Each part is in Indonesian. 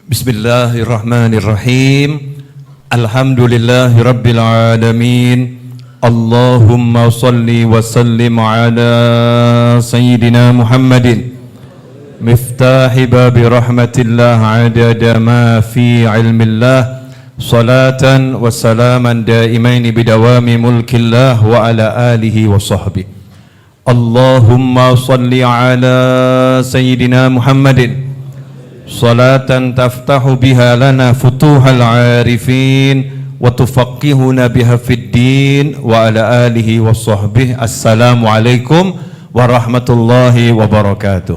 Bismillahirrahmanirrahim. Alhamdulillahi rabbil alamin. Allahumma salli wa sallim ala sayyidina Muhammadin miftahi babi rahmatillah adada ma fi ilmillah salatan wa salaman daimaini bidawami mulkillah wa ala alihi wa sahbihi. Allahumma salli ala sayyidina Muhammadin salatan taftahu biha lana futuhal arifin wa tufaqihuna biha fid din wa ala alihi wa sahbihi. Assalamualaikum warahmatullahi wabarakatuh.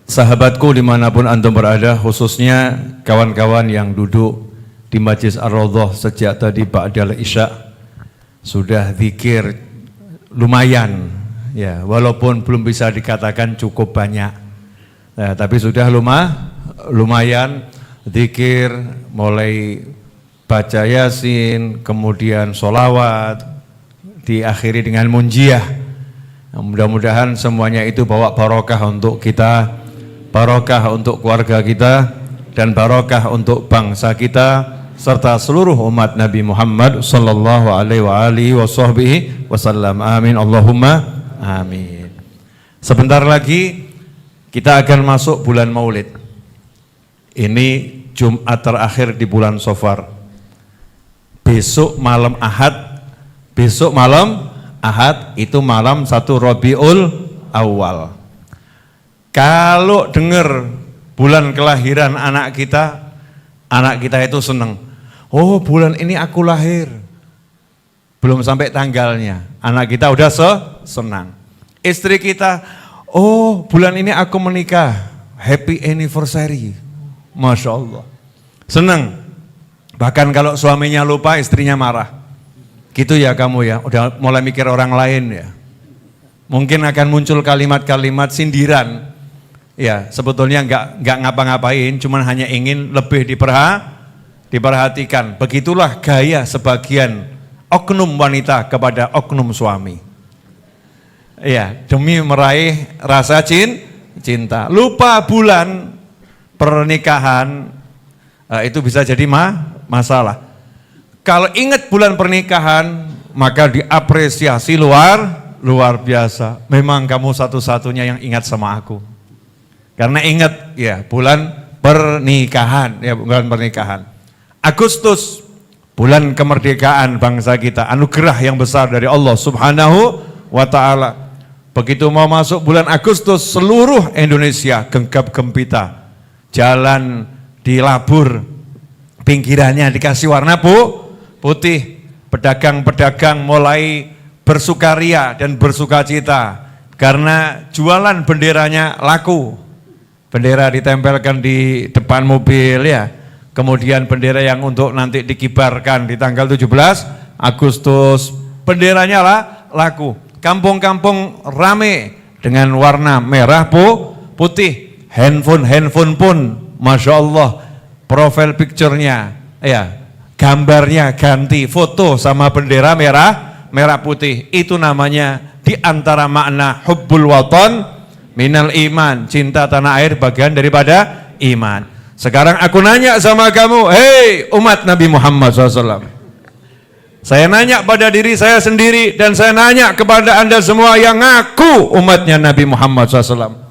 Sahabatku dimanapun antum berada, khususnya kawan-kawan yang duduk di Majlis Ar-Raudhah sejak tadi ba'dal isya, sudah zikir lumayan ya, walaupun belum bisa dikatakan cukup banyak ya, tapi sudah lumayan zikir, mulai baca yasin, kemudian sholawat, diakhiri dengan munjiah. Nah, mudah-mudahan semuanya itu bawa barokah untuk kita, barokah untuk keluarga kita, dan barokah untuk bangsa kita serta seluruh umat Nabi Muhammad sallallahu alaihi wasallam. Amin Allahumma amin. Sebentar lagi kita akan masuk bulan Maulid. Ini Jumat terakhir di bulan Safar. Besok malam Ahad itu malam 1 Rabiul Awal. Kalau dengar bulan kelahiran anak kita itu senang. Oh, bulan ini aku lahir. Belum sampai tanggalnya, anak kita udah senang. Istri kita, oh bulan ini aku menikah, happy anniversary, Masya Allah, senang. Bahkan kalau suaminya lupa, istrinya marah. Gitu ya kamu ya, udah mulai mikir orang lain ya. Mungkin akan muncul kalimat-kalimat sindiran. Ya, sebetulnya enggak ngapa-ngapain, cuman hanya ingin lebih diperhatikan. Begitulah gaya sebagian oknum wanita kepada oknum suami. Ya, demi meraih rasa cinta. Lupa bulan pernikahan, itu bisa jadi masalah. Kalau ingat bulan pernikahan, maka diapresiasi luar biasa. Memang kamu satu-satunya yang ingat sama aku. Karena ingat ya bulan pernikahan, ya bulan pernikahan. Agustus, bulan kemerdekaan bangsa kita, anugerah yang besar dari Allah Subhanahu wa ta'ala. Begitu mau masuk bulan Agustus, seluruh Indonesia genggam gempita. Jalan dilabur, pinggirannya dikasih warna putih. Pedagang-pedagang mulai bersukaria dan bersukacita karena jualan benderanya laku. Bendera ditempelkan di depan mobil ya. Kemudian bendera yang untuk nanti dikibarkan di tanggal 17 Agustus, benderanya laku. Kampung-kampung rame dengan warna merah putih. Handphone pun Masya Allah, profile picture-nya ya, gambarnya ganti, foto sama bendera merah putih. Itu namanya di antara makna hubbul watan minal iman, cinta tanah air bagian daripada iman. Sekarang aku nanya sama kamu, hei umat Nabi Muhammad SAW. Saya nanya pada diri saya sendiri dan saya nanya kepada anda semua yang ngaku umatnya Nabi Muhammad SAW.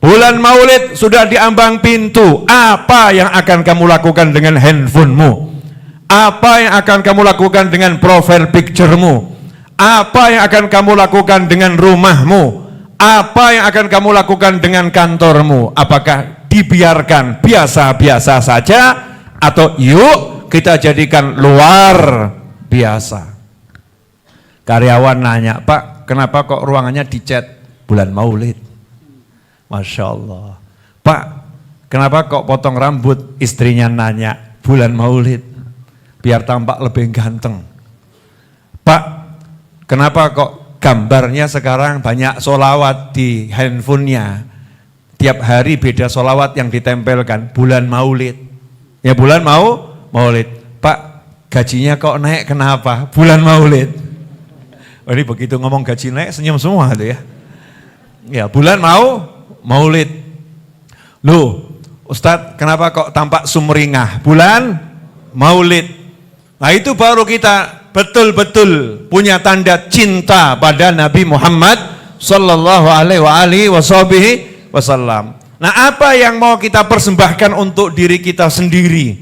Bulan Maulid sudah diambang pintu. Apa yang akan kamu lakukan dengan handphonemu? Apa yang akan kamu lakukan dengan profile picturemu? Apa yang akan kamu lakukan dengan rumahmu? Apa yang akan kamu lakukan dengan kantormu? Apakah dibiarkan biasa-biasa saja atau yuk kita jadikan luar biasa? Karyawan nanya, Pak, kenapa kok ruangannya dicat bulan Maulid? Masya Allah. Pak, kenapa kok potong rambut? Istrinya nanya, bulan Maulid, biar tampak lebih ganteng. Pak, kenapa kok gambarnya sekarang banyak sholawat di handphonenya? Tiap hari beda sholawat yang ditempelkan, bulan Maulid. Ya bulan Maulid. Pak, gajinya kok naik kenapa? Bulan Maulid. Oh, ini begitu ngomong gaji naik senyum semua tuh ya. Ya bulan Maulid. Loh, Ustadz, kenapa kok tampak sumringah? Bulan Maulid. Nah itu baru kita betul-betul punya tanda cinta pada Nabi Muhammad sallallahu alaihi wasallam. Nah, apa yang mau kita persembahkan untuk diri kita sendiri?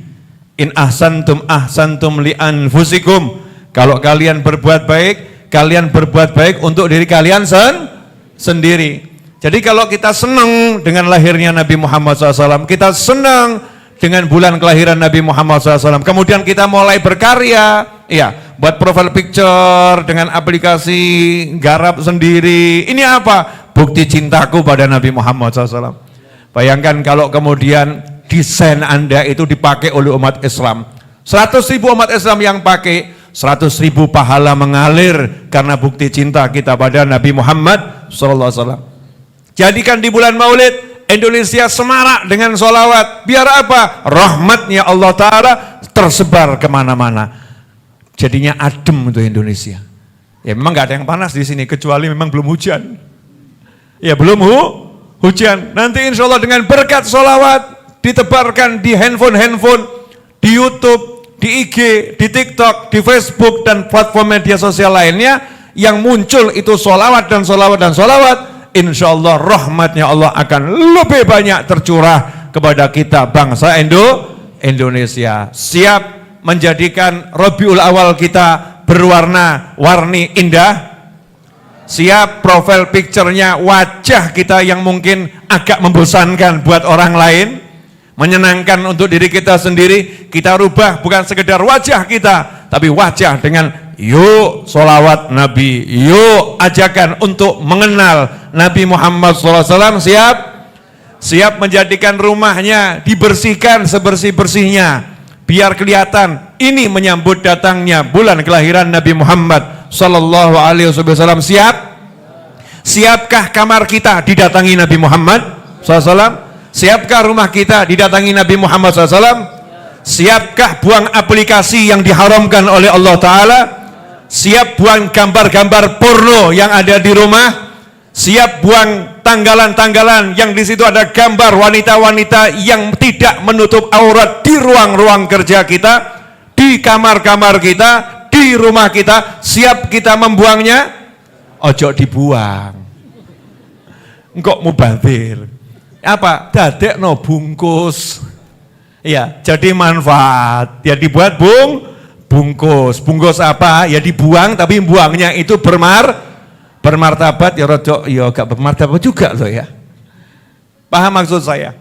In ahsantum li anfusikum. Kalau kalian berbuat baik untuk diri kalian sendiri. Jadi kalau kita senang dengan lahirnya Nabi Muhammad SAW, kita senang dengan bulan kelahiran Nabi Muhammad SAW, kemudian kita mulai berkarya, ya, buat profile picture dengan aplikasi garap sendiri. Ini apa? Bukti cintaku pada Nabi Muhammad SAW. Bayangkan kalau kemudian desain Anda itu dipakai oleh umat Islam. 100.000 umat Islam yang pakai, 100.000 pahala mengalir karena bukti cinta kita pada Nabi Muhammad SAW. Jadikan di bulan Maulid Indonesia semarak dengan sholawat. Biar apa? Rahmatnya Allah Ta'ala tersebar kemana-mana. Jadinya adem untuk Indonesia. Ya memang gak ada yang panas di sini kecuali memang belum hujan. Ya belum hujan. Nanti insya Allah dengan berkat sholawat ditebarkan di handphone, di YouTube, di IG, di TikTok, di Facebook dan platform media sosial lainnya, yang muncul itu sholawat dan sholawat dan sholawat. Insya Allah rahmatnya Allah akan lebih banyak tercurah kepada kita bangsa Indonesia. Siap menjadikan Rabiul Awal kita berwarna-warni indah. Siap profile picture-nya wajah kita yang mungkin agak membosankan buat orang lain, menyenangkan untuk diri kita sendiri. Kita rubah bukan sekedar wajah kita, tapi wajah dengan yuk sholawat Nabi, yuk ajakan untuk mengenal Nabi Muhammad SAW. Siap menjadikan rumahnya dibersihkan sebersih-bersihnya, biar kelihatan ini menyambut datangnya bulan kelahiran Nabi Muhammad SAW. Siapkah kamar kita didatangi Nabi Muhammad SAW? Siapkah rumah kita didatangi Nabi Muhammad SAW? Siapkah buang aplikasi yang diharamkan oleh Allah Ta'ala? Siap buang gambar-gambar porno yang ada di rumah? Siap buang tanggalan-tanggalan yang di situ ada gambar wanita-wanita yang tidak menutup aurat di ruang-ruang kerja kita, di kamar-kamar kita, di rumah kita? Siap kita membuangnya? Ojo dibuang. Engkok mubazir. Apa? Dadek no bungkus. Ya, jadi manfaat. Ya dibuat bungkus. Bungkus apa? Ya dibuang, tapi buangnya itu bermartabat. Ya rojo, ya gak bermartabat juga loh ya. Paham maksud saya?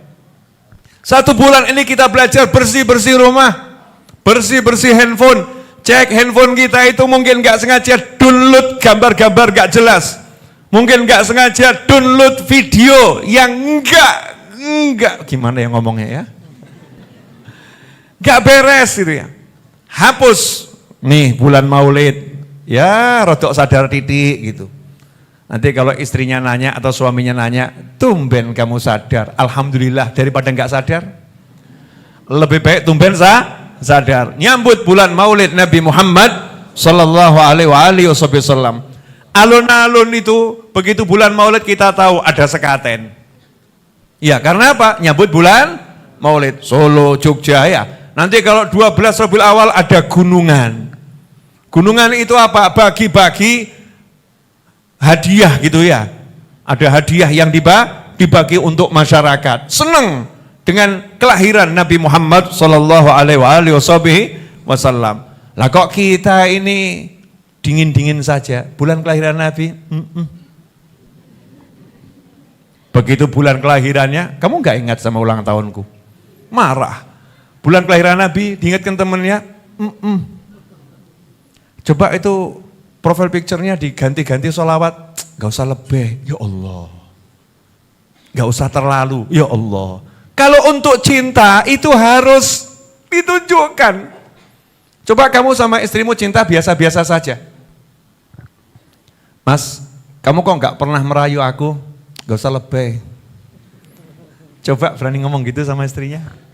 1 bulan ini kita belajar bersih-bersih rumah, bersih-bersih handphone. Cek handphone kita itu mungkin gak sengaja download gambar-gambar gak jelas. Mungkin gak sengaja download video yang enggak gimana yang ngomongnya ya? Gak beres gitu ya. Hapus. Nih bulan Maulid. Ya rodok sadar titik gitu. Nanti kalau istrinya nanya atau suaminya nanya, tumben kamu sadar. Alhamdulillah daripada enggak sadar. Lebih baik tumben sadar. Nyambut bulan Maulid Nabi Muhammad sallallahu alaihi wasallam. Alun-alun itu begitu bulan Maulid kita tahu ada sekaten. Ya karena apa? Nyambut bulan Maulid. Solo, Jogja ya. Nanti kalau 12 Rabiul Awal ada gunungan. Gunungan itu apa? Bagi-bagi hadiah gitu ya. Ada hadiah yang dibagi untuk masyarakat. Senang dengan kelahiran Nabi Muhammad sallallahu alaihi wasallam. Lah kok kita ini dingin-dingin saja bulan kelahiran Nabi? Begitu bulan kelahirannya, kamu enggak ingat sama ulang tahunku? Marah. Bulan kelahiran Nabi diingatkan temennya, coba itu profile picture-nya diganti-ganti sholawat, gak usah lebih, ya Allah. Gak usah terlalu, ya Allah. Kalau untuk cinta itu harus ditunjukkan. Coba kamu sama istrimu cinta biasa-biasa saja. Mas, kamu kok gak pernah merayu aku? Gak usah lebih. Coba berani ngomong gitu sama istrinya.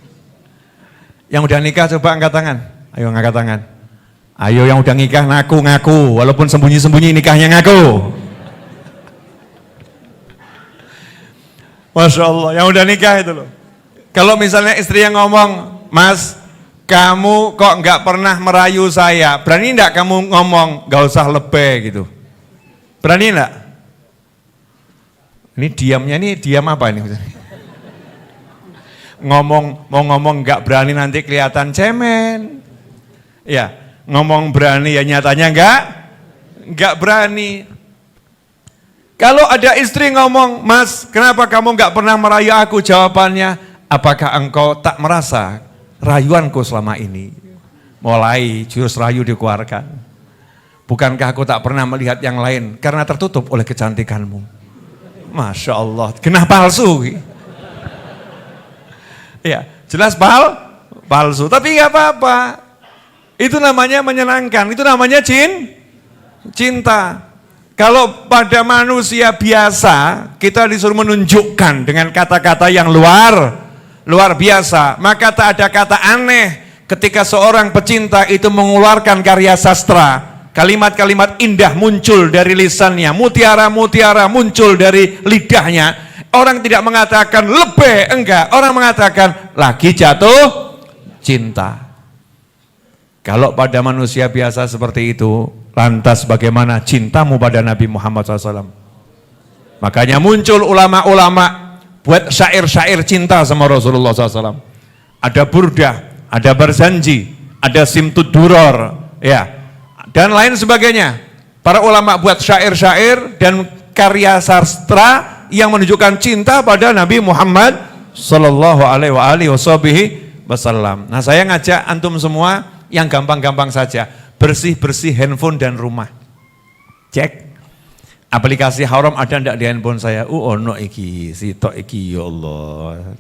Yang udah nikah coba angkat tangan. Ayo angkat tangan. Ayo yang udah nikah ngaku-ngaku. Walaupun sembunyi-sembunyi nikahnya ngaku. Masya Allah, yang udah nikah itu loh. Kalau misalnya istri yang ngomong, Mas, kamu kok nggak pernah merayu saya, berani nggak kamu ngomong, nggak usah lebay gitu? Berani nggak? Ini diamnya ini diam apa ini? Mau ngomong nggak berani nanti kelihatan cemen. Ya, ngomong berani ya nyatanya nggak berani. Kalau ada istri ngomong, Mas, kenapa kamu nggak pernah merayu aku? Jawabannya, apakah engkau tak merasa rayuanku selama ini? Mulai jurus rayu dikeluarkan. Bukankah aku tak pernah melihat yang lain karena tertutup oleh kecantikanmu? Masya Allah, kena palsu. Ya, jelas palsu, tapi nggak apa-apa. Itu namanya menyenangkan, itu namanya cinta. Kalau pada manusia biasa, kita disuruh menunjukkan dengan kata-kata yang luar biasa, maka tak ada kata aneh ketika seorang pecinta itu mengeluarkan karya sastra. Kalimat-kalimat indah muncul dari lisannya, mutiara-mutiara muncul dari lidahnya. Orang tidak mengatakan lebih, enggak. Orang mengatakan lagi jatuh cinta. Kalau pada manusia biasa seperti itu, lantas bagaimana cintamu pada Nabi Muhammad SAW? Makanya muncul ulama-ulama buat syair-syair cinta sama Rasulullah SAW. Ada Burdah, ada Barzanji, ada Simtud Duror, ya, dan lain sebagainya. Para ulama buat syair-syair dan karya sastra yang menunjukkan cinta pada Nabi Muhammad sallallahu alaihi wasallam. Nah, saya ngajak antum semua yang gampang-gampang saja, bersih-bersih handphone dan rumah. Cek aplikasi haram ada enggak di handphone saya? Ono iki, sitok iki, ya Allah.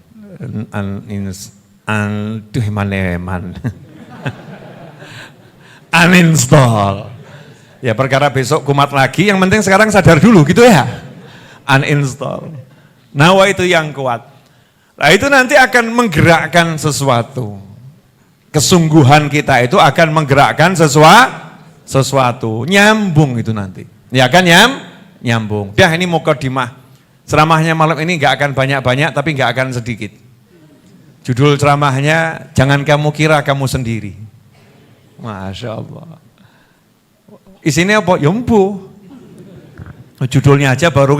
Duh maneman. Uninstall. Ya perkara besok kumat lagi, yang penting sekarang sadar dulu gitu ya. Uninstall. Nawa itu yang kuat. Nah itu nanti akan menggerakkan sesuatu. Kesungguhan kita itu akan menggerakkan sesuatu. Nyambung itu nanti. Ya kan nyambung. Dah ini mukadimah. Ceramahnya malam ini gak akan banyak-banyak tapi gak akan sedikit. Judul ceramahnya, jangan kamu kira kamu sendiri. Masya Allah. Isinya apa? Yombo. Judulnya aja baru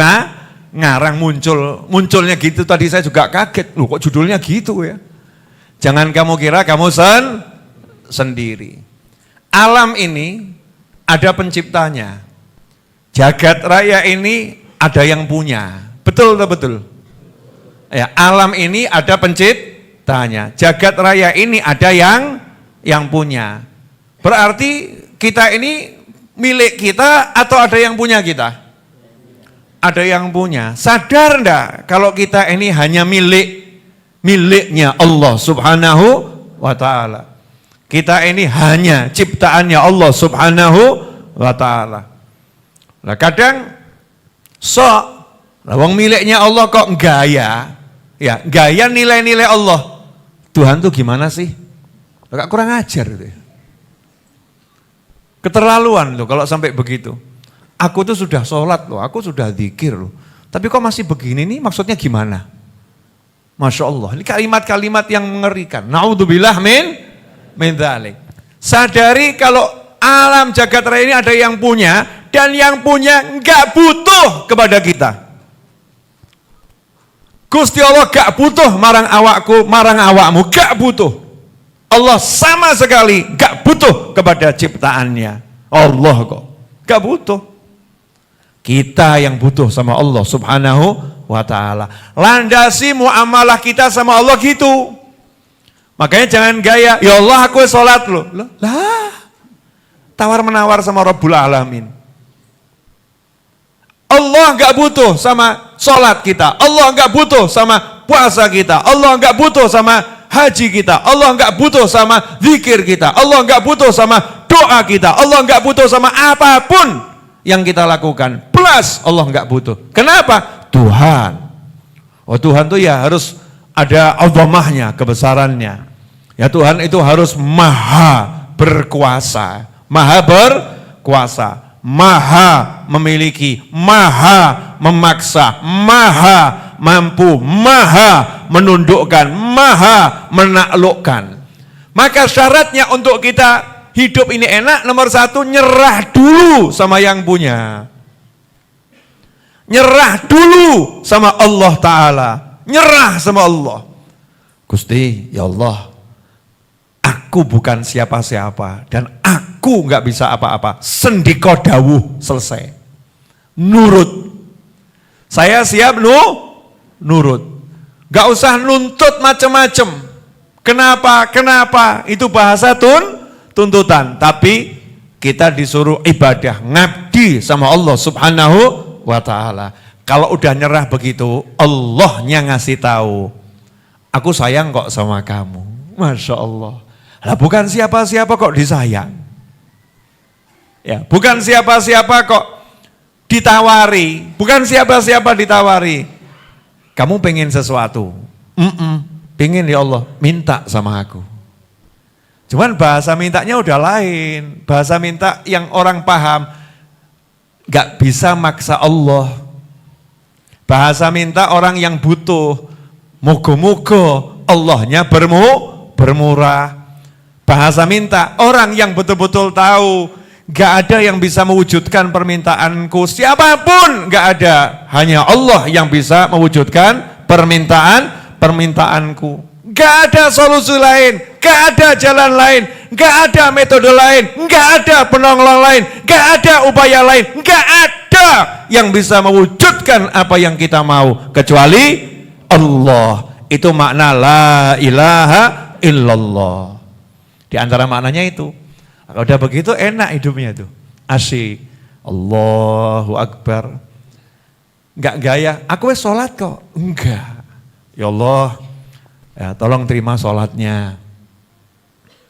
ngarang munculnya gitu. Tadi saya juga kaget. Loh kok judulnya gitu ya? Jangan kamu kira kamu sendiri. Alam ini ada penciptanya. Jagat raya ini ada yang punya. Betul atau betul? Ya, alam ini ada penciptanya. Jagat raya ini ada yang punya. Berarti kita ini milik kita atau ada yang punya kita? Ada yang punya. Sadar enggak kalau kita ini hanya miliknya Allah Subhanahu wa ta'ala. Kita ini hanya ciptaannya Allah Subhanahu wa ta'ala. Nah kadang wong miliknya Allah kok gaya nilai-nilai Allah. Tuhan tuh gimana sih? Agak kurang ajar gitu ya. Keterlaluan loh kalau sampai begitu. Aku tuh sudah sholat loh, aku sudah zikir loh. Tapi kok masih begini nih, maksudnya gimana? Masya Allah, ini kalimat-kalimat yang mengerikan. Na'udzubillah min dzalik. Sadari kalau alam jagat raya ini ada yang punya, dan yang punya enggak butuh kepada kita. Gusti Allah enggak butuh marang awakku, marang awakmu, enggak butuh. Allah sama sekali gak butuh kepada ciptaannya. Allah kok gak butuh. Kita yang butuh sama Allah Subhanahu wa ta'ala. Landasi muamalah kita sama Allah gitu. Makanya jangan gaya, ya Allah aku sholat loh. Lah, tawar-menawar sama Rabbul Alamin. Allah gak butuh sama sholat kita. Allah gak butuh sama puasa kita. Allah gak butuh sama haji kita, Allah enggak butuh sama zikir kita, Allah enggak butuh sama doa kita, Allah enggak butuh sama apapun yang kita lakukan. Plus Allah enggak butuh. Kenapa? Tuhan. Oh Tuhan tuh ya harus ada azamahnya, kebesarannya. Ya Tuhan itu harus maha berkuasa, maha memiliki, maha memaksa, maha mampu, maha menundukkan, maha menaklukkan. Maka syaratnya untuk kita hidup ini enak, nomor satu, nyerah dulu sama yang punya. Nyerah dulu sama Allah Ta'ala. Nyerah sama Allah. Gusti, ya Allah, aku bukan siapa-siapa dan aku nggak bisa apa-apa. Sendiko dawuh, selesai. Nurut. Saya siap nurut. Nggak usah nuntut macam-macam. Kenapa? Itu bahasa tuntutan. Tapi kita disuruh ibadah, ngabdi sama Allah Subhanahu wa Ta'ala. Kalau udah nyerah begitu, Allahnya ngasih tahu, aku sayang kok sama kamu. Masya Allah. Lah bukan siapa-siapa kok disayang. Ya, bukan siapa-siapa kok ditawari. Bukan siapa-siapa ditawari. Kamu pengen sesuatu? Pengen ya Allah, minta sama aku. Cuman bahasa mintanya udah lain. Bahasa minta yang orang paham. Gak bisa maksa Allah. Bahasa minta orang yang butuh. Moga-moga Allahnya bermurah. Bahasa minta orang yang betul-betul tahu. Gak ada yang bisa mewujudkan permintaanku. Siapapun gak ada. Hanya Allah yang bisa mewujudkan permintaanku. Gak ada solusi lain. Gak ada jalan lain. Gak ada metode lain. Gak ada penolong lain. Gak ada upaya lain. Gak ada yang bisa mewujudkan apa yang kita mau. Kecuali Allah. Itu makna la ilaha illallah. Di antara maknanya itu. Kalau udah begitu enak hidupnya itu. Asyik. Allahu Akbar. Enggak gaya. Aku sholat kok. Enggak. Ya Allah. Ya, tolong terima sholatnya.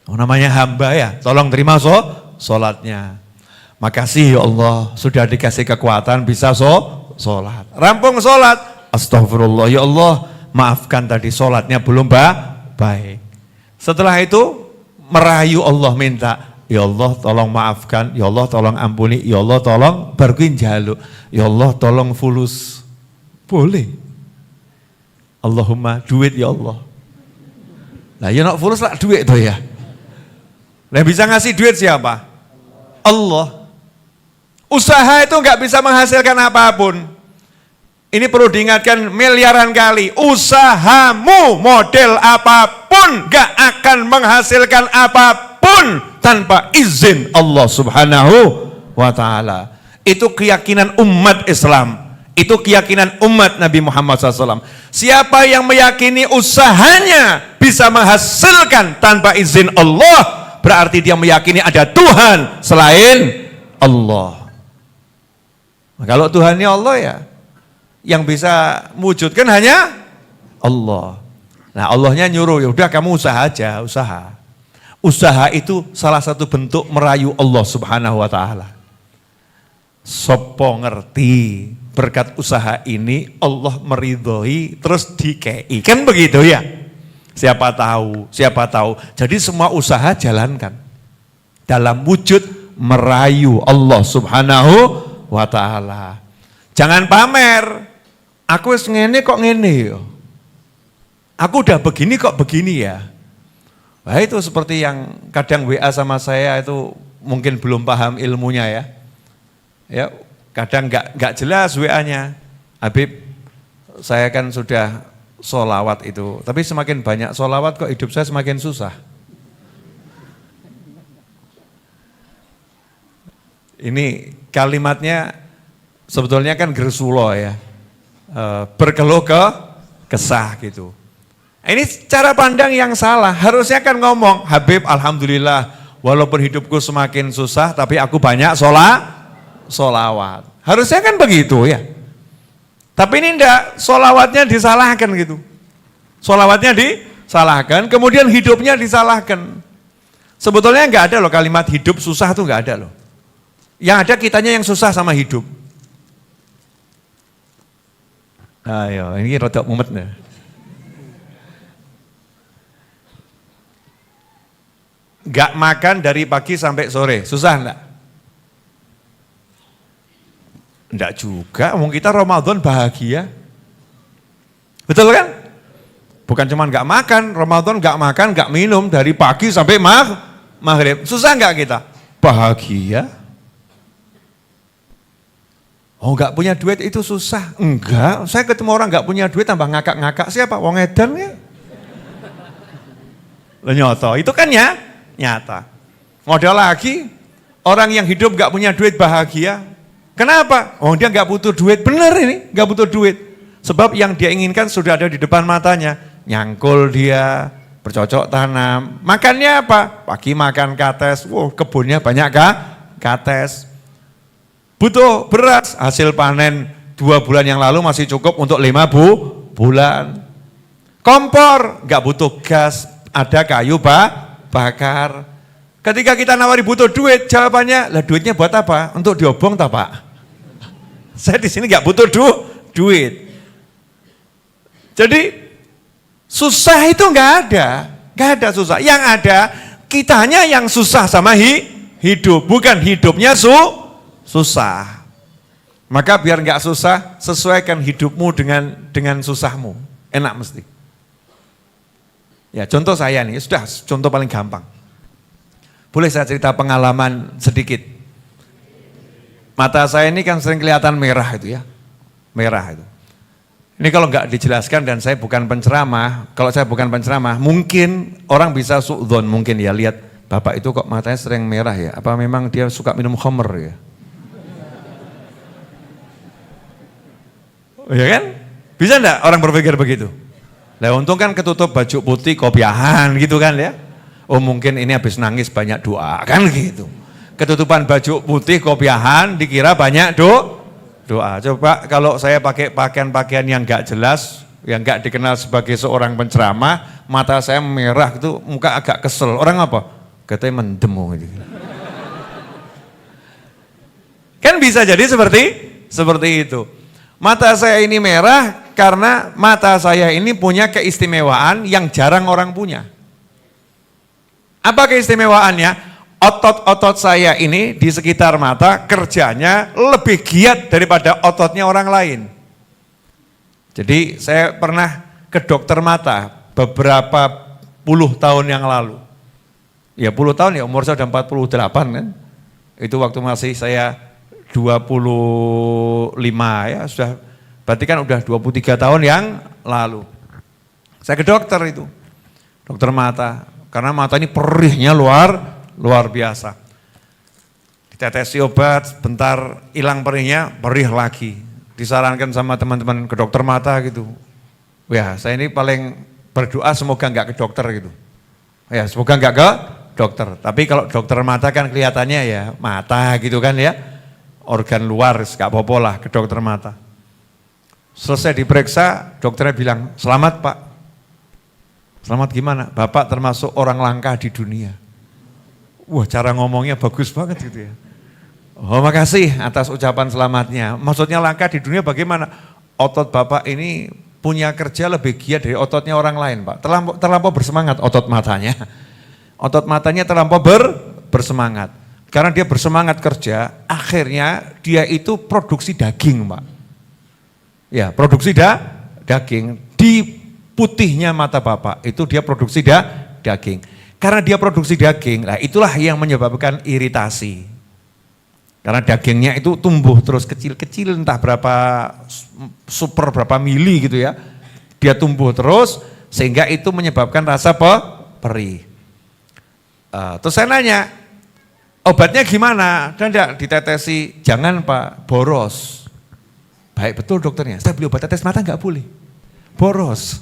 Namanya hamba ya. Tolong terima sholatnya. Makasih ya Allah. Sudah dikasih kekuatan bisa sholat. Rampung sholat. Astagfirullah ya Allah. Maafkan tadi sholatnya belum baik. Setelah itu merayu Allah minta. Ya Allah tolong maafkan, ya Allah tolong ampuni, ya Allah tolong berkuin jaluk, ya Allah tolong fulus. Boleh. Allahumma duit ya Allah. Nah ya nak fulus lah duit tuh ya. Nah bisa ngasih duit siapa? Allah. Usaha itu nggak bisa menghasilkan apapun. Ini perlu diingatkan miliaran kali. Usahamu model apapun nggak akan menghasilkan apapun tanpa izin Allah Subhanahu wa Ta'ala. Itu keyakinan umat Islam. Itu keyakinan umat Nabi Muhammad SAW. Siapa yang meyakini usahanya bisa menghasilkan tanpa izin Allah, berarti dia meyakini ada Tuhan selain Allah. Nah, kalau Tuhannya Allah ya, yang bisa mewujudkan hanya Allah. Nah Allahnya nyuruh, ya udah kamu usaha aja, usaha. Usaha itu salah satu bentuk merayu Allah Subhanahu wa Ta'ala. Sopo ngerti berkat usaha ini Allah meridhoi terus dikei. Kan begitu ya? Siapa tahu. Jadi semua usaha jalankan dalam wujud merayu Allah Subhanahu wa Ta'ala. Jangan pamer. Aku wis ngene kok ngene ya. Aku udah begini kok begini ya. Nah itu seperti yang kadang WA sama saya itu mungkin belum paham ilmunya ya. Ya, kadang nggak jelas WA-nya. Habib, saya kan sudah sholawat itu, tapi semakin banyak sholawat kok hidup saya semakin susah. Ini kalimatnya sebetulnya kan gersulo ya, berkeluh kesah gitu. Ini cara pandang yang salah. Harusnya kan ngomong, Habib alhamdulillah walaupun hidupku semakin susah tapi aku banyak sholawat. Harusnya kan begitu ya. Tapi ini enggak, sholawatnya disalahkan gitu. Sholawatnya disalahkan, kemudian hidupnya disalahkan. Sebetulnya enggak ada loh kalimat hidup susah tuh enggak ada loh. Yang ada kitanya yang susah sama hidup. Ayo, ini rodok mumet nih. Gak makan dari pagi sampai sore, susah enggak? Enggak juga, wong kita Ramadan bahagia. Betul kan? Bukan cuma nggak makan, Ramadan nggak makan, nggak minum dari pagi sampai maghrib. Susah nggak kita? Bahagia. Oh nggak punya duit itu susah? Enggak, saya ketemu orang nggak punya duit tambah ngakak-ngakak. Siapa? Wong edan ya? Nyoto, itu kan ya nyata. Modal lagi, orang yang hidup nggak punya duit bahagia. Kenapa? Oh dia nggak butuh duit, bener ini nggak butuh duit. Sebab yang dia inginkan sudah ada di depan matanya. Nyangkul dia, bercocok tanam. Makannya apa? Pagi makan kates, kebunnya banyak kates. Butuh beras, hasil panen 2 bulan yang lalu masih cukup untuk 5 bulan. Kompor, nggak butuh gas, ada kayu bakar. Ketika kita nawari butuh duit, jawabannya, lah duitnya buat apa? Untuk diobong tak Pak? Saya di sini nggak butuh duit. Jadi susah itu nggak ada susah. Yang ada kitanya yang susah sama hidup, bukan hidupnya susah. Maka biar nggak susah, sesuaikan hidupmu dengan susahmu, enak mesti. Ya contoh saya nih, sudah contoh paling gampang. Boleh saya cerita pengalaman sedikit? Mata saya ini kan sering kelihatan merah itu ya, merah itu. Ini kalau nggak dijelaskan dan saya bukan penceramah, kalau saya bukan penceramah, mungkin orang bisa suudzon mungkin ya, lihat Bapak itu kok matanya sering merah ya, apa memang dia suka minum khamr ya? Ya kan? Bisa enggak orang berpikir begitu? Lah untung kan ketutup baju putih kopiahan gitu kan ya. Oh mungkin ini habis nangis banyak doa kan gitu. Ketutupan baju putih kopiahan dikira banyak doa. Coba kalau saya pakai pakaian-pakaian yang enggak jelas, yang enggak dikenal sebagai seorang penceramah, mata saya merah gitu, muka agak kesel. Orang apa? Katanya mendem gitu. Kan bisa jadi seperti itu. Mata saya ini merah karena mata saya ini punya keistimewaan yang jarang orang punya. Apa keistimewaannya? Otot-otot saya ini di sekitar mata kerjanya lebih giat daripada ototnya orang lain. Jadi saya pernah ke dokter mata beberapa puluh tahun yang lalu. Ya puluh tahun ya, umur saya sudah 48 kan. Itu waktu masih saya 25 ya, sudah berarti kan udah 23 tahun yang lalu. Saya ke dokter itu, dokter mata, karena mata ini perihnya luar biasa. Ditetesi obat, bentar hilang perihnya, perih lagi. Disarankan sama teman-teman ke dokter mata gitu. Ya saya ini paling berdoa semoga enggak ke dokter gitu. Ya semoga enggak ke dokter. Tapi kalau dokter mata kan kelihatannya ya mata gitu kan ya. Organ luar, enggak apa-apa lah ke dokter mata. Selesai diperiksa, dokternya bilang, selamat Pak. Selamat gimana? Bapak termasuk orang langka di dunia. Wah cara ngomongnya bagus banget gitu ya. Oh makasih atas ucapan selamatnya. Maksudnya langka di dunia bagaimana? Otot Bapak ini punya kerja lebih giat dari ototnya orang lain Pak. Terlampau bersemangat otot matanya. Otot matanya terlampau bersemangat. Karena dia bersemangat kerja, akhirnya dia itu produksi daging Pak. Ya produksi daging. Di putihnya mata Bapak itu dia produksi daging. Karena dia produksi daging, nah itulah yang menyebabkan iritasi. Karena dagingnya itu tumbuh terus kecil-kecil entah berapa berapa mili gitu ya. Dia tumbuh terus sehingga itu menyebabkan rasa perih. Terus saya nanya, obatnya gimana? Dan enggak ditetesi, jangan Pak, boros. Baik betul dokternya, saya beli obat tetes mata enggak boleh. Boros.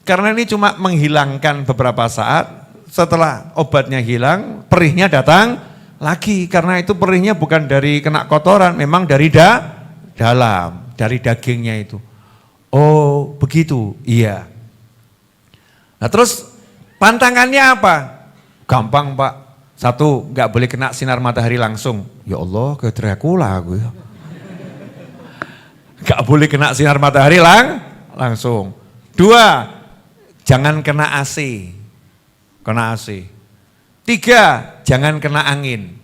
Karena ini cuma menghilangkan beberapa saat. Setelah obatnya hilang, perihnya datang lagi. Karena itu perihnya bukan dari kena kotoran, memang dari dalam, dari dagingnya itu. Oh begitu, iya. Nah terus pantangannya apa? Gampang Pak. Satu, nggak boleh kena sinar matahari langsung. Ya Allah, ke Dracula aku ya. Nggak boleh kena sinar matahari langsung. Dua, jangan kena AC. Kena AC. Tiga, jangan kena angin.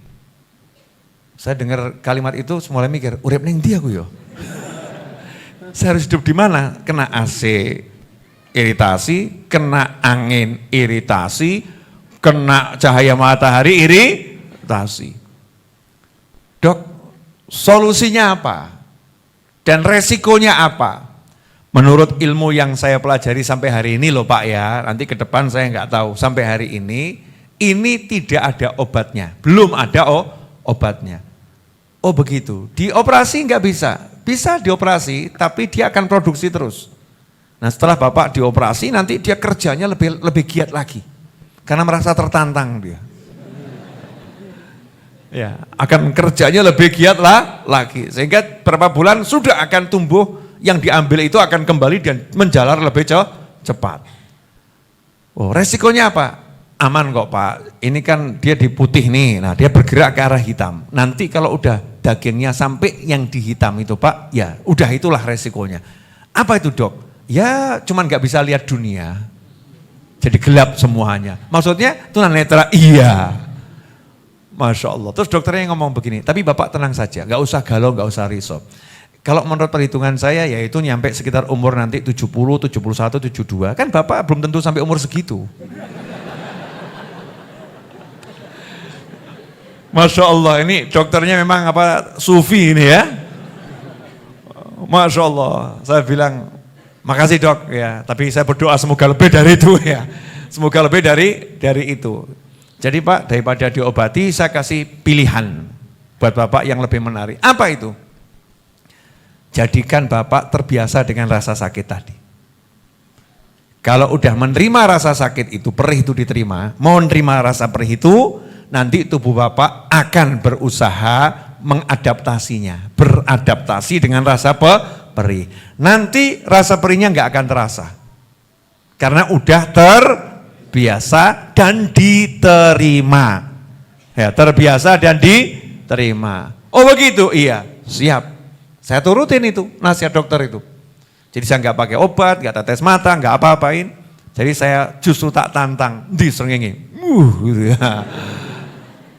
Saya dengar kalimat itu mulai mikir, urip ning ndi aku ya? Saya harus hidup di mana? Kena AC, iritasi, kena angin, iritasi, kena cahaya matahari, iritasi. Dok, solusinya apa? Dan resikonya apa? Menurut ilmu yang saya pelajari sampai hari ini loh Pak ya, nanti ke depan saya nggak tahu. Sampai hari ini tidak ada obatnya, belum ada obatnya. Oh begitu, dioperasi nggak bisa, bisa dioperasi tapi dia akan produksi terus. Nah setelah Bapak dioperasi nanti dia kerjanya lebih giat lagi, karena merasa tertantang dia. Ya, akan kerjanya lebih giat lagi, sehingga beberapa bulan sudah akan tumbuh, yang diambil itu akan kembali dan menjalar lebih cepat. Oh, resikonya apa? Aman kok Pak, ini kan dia di putih nih, nah dia bergerak ke arah hitam. Nanti kalau udah dagingnya sampai yang di hitam itu Pak, ya udah itulah resikonya. Apa itu Dok? Ya cuman gak bisa lihat dunia, jadi gelap semuanya. Maksudnya tunanetra, iya. Masya Allah, terus dokternya ngomong begini, tapi Bapak tenang saja, gak usah galau, gak usah risau. Kalau menurut perhitungan saya yaitu nyampe sekitar umur nanti 70, 71, 72. Kan Bapak belum tentu sampai umur segitu. Masya Allah, ini dokternya memang sufi ini ya. Masya Allah, saya bilang makasih dok ya. Tapi saya berdoa semoga lebih dari itu ya. Semoga lebih dari itu. Jadi Pak, daripada diobati saya kasih pilihan buat Bapak yang lebih menarik. Apa itu? Jadikan Bapak terbiasa dengan rasa sakit tadi. Kalau udah menerima rasa sakit itu, perih itu diterima, mau menerima rasa perih itu, nanti tubuh Bapak akan berusaha mengadaptasinya, beradaptasi dengan rasa perih. Nanti rasa perihnya nggak akan terasa, karena udah terbiasa dan diterima. Ya, terbiasa dan diterima. Oh begitu, iya, siap. Saya turutin itu, nasihat dokter itu. Jadi saya nggak pakai obat, nggak tetes mata, nggak apa-apain. Jadi saya justru tak tantang, disengenge. Gitu ya.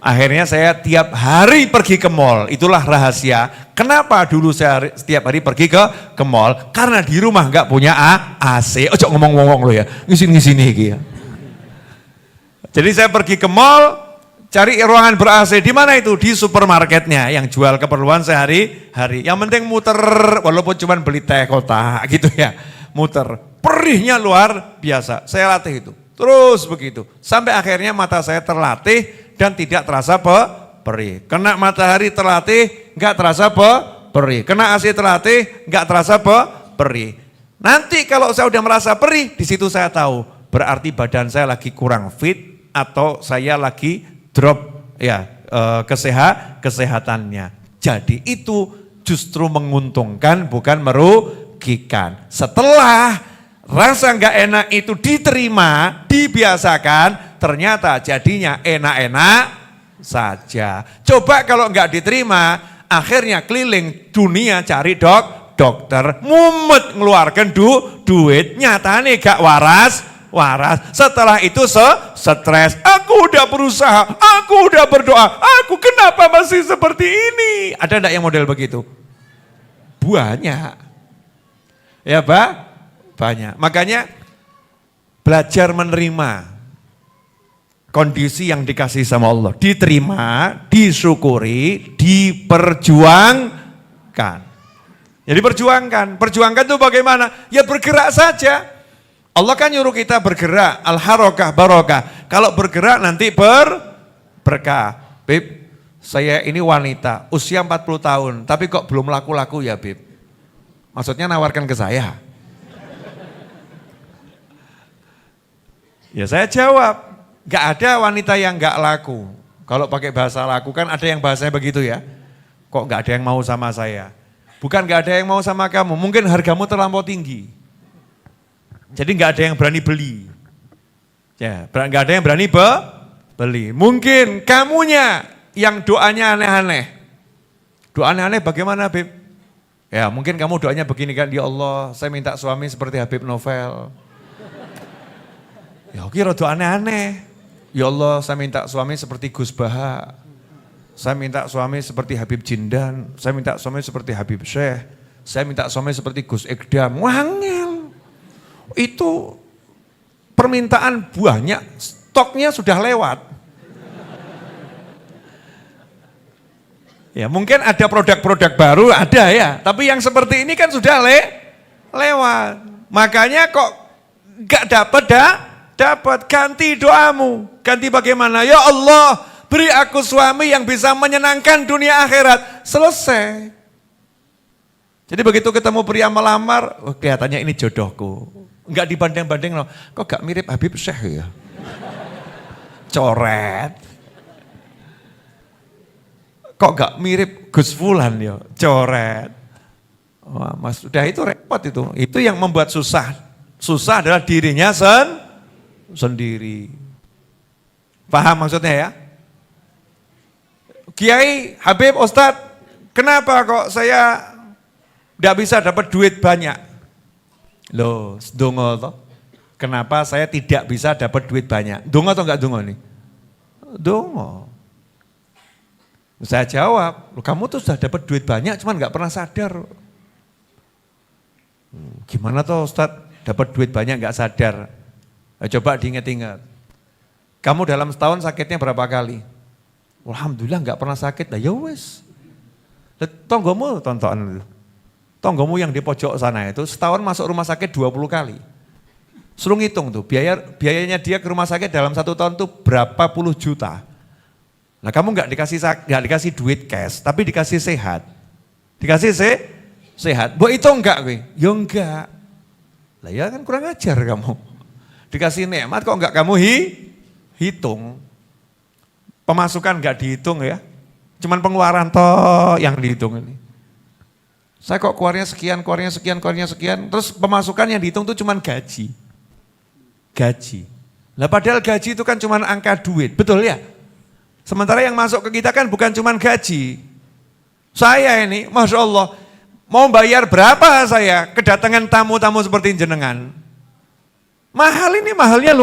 Akhirnya saya tiap hari pergi ke mall, itulah rahasia. Kenapa dulu saya setiap hari pergi ke mall? Karena di rumah nggak punya AC. Ojo ngomong-ngomong lo ya, ngisini ya. Jadi saya pergi ke mall, cari ruangan ber-AC, di mana itu? Di supermarketnya yang jual keperluan sehari-hari. Yang penting muter, walaupun cuma beli teh kotak gitu ya. Muter, perihnya luar biasa. Saya latih itu, terus begitu. Sampai akhirnya mata saya terlatih dan tidak terasa perih. Kena matahari terlatih, nggak terasa perih. Kena AC terlatih, nggak terasa perih. Nanti kalau saya udah merasa perih, di situ saya tahu, berarti badan saya lagi kurang fit atau saya lagi drop ya kesehatannya. Jadi itu justru menguntungkan bukan merugikan. Setelah rasa nggak enak itu diterima, dibiasakan, ternyata jadinya enak-enak saja. Coba kalau nggak diterima, akhirnya keliling dunia cari dokter, mumet ngeluarkan duit, nyatanya gak waras. Setelah itu stres. Aku udah berusaha, aku udah berdoa, aku kenapa masih seperti ini? Ada enggak yang model begitu? Banyak. Ya Pak? Banyak. Makanya belajar menerima kondisi yang dikasih sama Allah. Diterima, disyukuri, diperjuangkan. Jadi perjuangkan itu bagaimana? Ya bergerak saja. Allah kan nyuruh kita bergerak, al-harokah barokah. Kalau bergerak nanti berkah. Bib, saya ini wanita, usia 40 tahun, tapi kok belum laku-laku ya Bib? Maksudnya nawarkan ke saya. Ya saya jawab, gak ada wanita yang gak laku. Kalau pakai bahasa laku kan ada yang bahasanya begitu ya. Kok gak ada yang mau sama saya? Bukan gak ada yang mau sama kamu, mungkin hargamu terlampau tinggi. Jadi nggak ada yang berani beli, ya nggak ada yang berani beli. Mungkin kamunya yang doanya aneh-aneh. Doa aneh-aneh bagaimana Bib? Ya mungkin kamu doanya begini kan, ya Allah saya minta suami seperti Habib Novel. Ya kira doa aneh-aneh. Ya Allah saya minta suami seperti Gus Baha. Saya minta suami seperti Habib Jindan. Saya minta suami seperti Habib Syekh. saya minta suami seperti Gus Ekdam, wangel. Itu permintaan banyak, stoknya sudah lewat. Ya mungkin ada produk-produk baru, ada ya. Tapi yang seperti ini kan sudah lewat. Makanya kok gak dapat, ganti doamu. Ganti bagaimana? Ya Allah, beri aku suami yang bisa menyenangkan dunia akhirat. Selesai. Jadi begitu ketemu pria melamar, oh, kelihatannya ini jodohku. Enggak dibanding-banding loh. Kok gak mirip Habib Syekh ya? Coret. Kok gak mirip Gus Fulan ya? Coret. Wah, Mas, sudah itu repot itu. Itu yang membuat susah. Susah adalah dirinya sendiri. Paham maksudnya ya? Kiai, Habib, Ustadz, kenapa kok saya tidak bisa dapat duit banyak? Loh, dongo toh. Kenapa saya tidak bisa dapat duit banyak? Dongo atau enggak dongo nih? Dongo. Saya jawab, kamu tuh sudah dapat duit banyak cuman enggak pernah sadar. Gimana tuh Ustadz dapat duit banyak enggak sadar? Coba diingat-ingat. Kamu dalam setahun sakitnya berapa kali? Alhamdulillah enggak pernah sakit. Lah ya wes. Tonggomu tontonan itu. Tonggomu yang di pojok sana itu setahun masuk rumah sakit 20 kali. Suruh ngitung tuh, biayanya dia ke rumah sakit dalam 1 tahun tuh berapa puluh juta. Nah kamu nggak dikasih duit cash, tapi dikasih sehat. Dikasih sehat. Buat itu enggak gue? Ya enggak. Lah ya kan kurang ajar kamu. Dikasih nikmat kok enggak kamu hitung. Pemasukan enggak dihitung ya. Cuman pengeluaran toh yang dihitung ini. Saya kok keluarnya sekian, terus pemasukan yang dihitung tuh cuman gaji. Lah padahal gaji itu kan cuman angka duit, betul ya? Sementara yang masuk ke kita kan bukan cuman gaji. Saya ini, Masya Allah, mau bayar berapa saya kedatangan tamu-tamu seperti jenengan? Mahal ini, mahalnya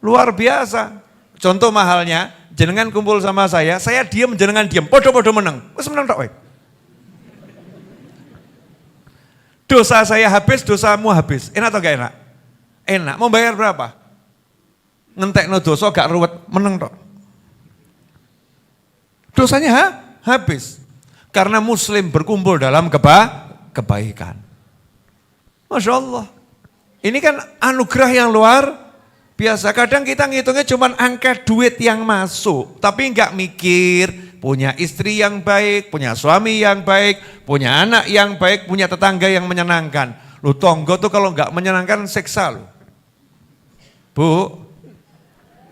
luar biasa. Contoh mahalnya, jenengan kumpul sama saya diam, jenengan diam, podo-podo menang. Wes menang tak, weh? Dosa saya habis, dosamu habis. Enak atau gak enak? Enak. Mau bayar berapa? Ngentekno dosa gak ruwet, meneng tok. Dosanya habis. Karena muslim berkumpul dalam kebaikan. Masya Allah. Ini kan anugerah yang luar biasa. Kadang kita ngitungnya cuma angka duit yang masuk. Tapi gak mikir. Punya istri yang baik, punya suami yang baik, punya anak yang baik, punya tetangga yang menyenangkan. Lu tonggo tuh kalau enggak menyenangkan seksa lu. Bu,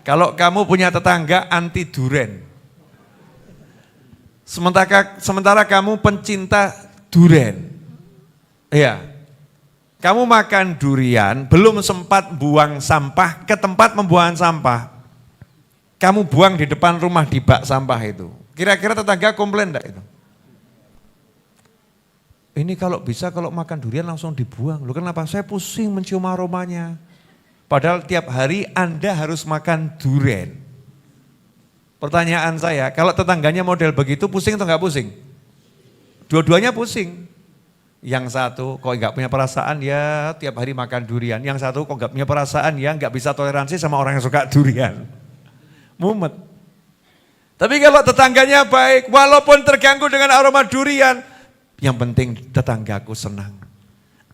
kalau kamu punya tetangga anti duren. Sementara kamu pencinta duren. Iya. Kamu makan durian, belum sempat buang sampah ke tempat pembuangan sampah. Kamu buang di depan rumah di bak sampah itu. Kira-kira tetangga komplain enggak itu? Ini kalau bisa kalau makan durian langsung dibuang. Loh kenapa? Saya pusing mencium aromanya. Padahal tiap hari Anda harus makan durian. Pertanyaan saya, kalau tetangganya model begitu pusing atau enggak pusing? Dua-duanya pusing. Yang satu kok enggak punya perasaan ya tiap hari makan durian. Yang satu kok enggak punya perasaan ya enggak bisa toleransi sama orang yang suka durian. Mumet. Tapi kalau tetangganya baik, walaupun terganggu dengan aroma durian, yang penting tetanggaku senang.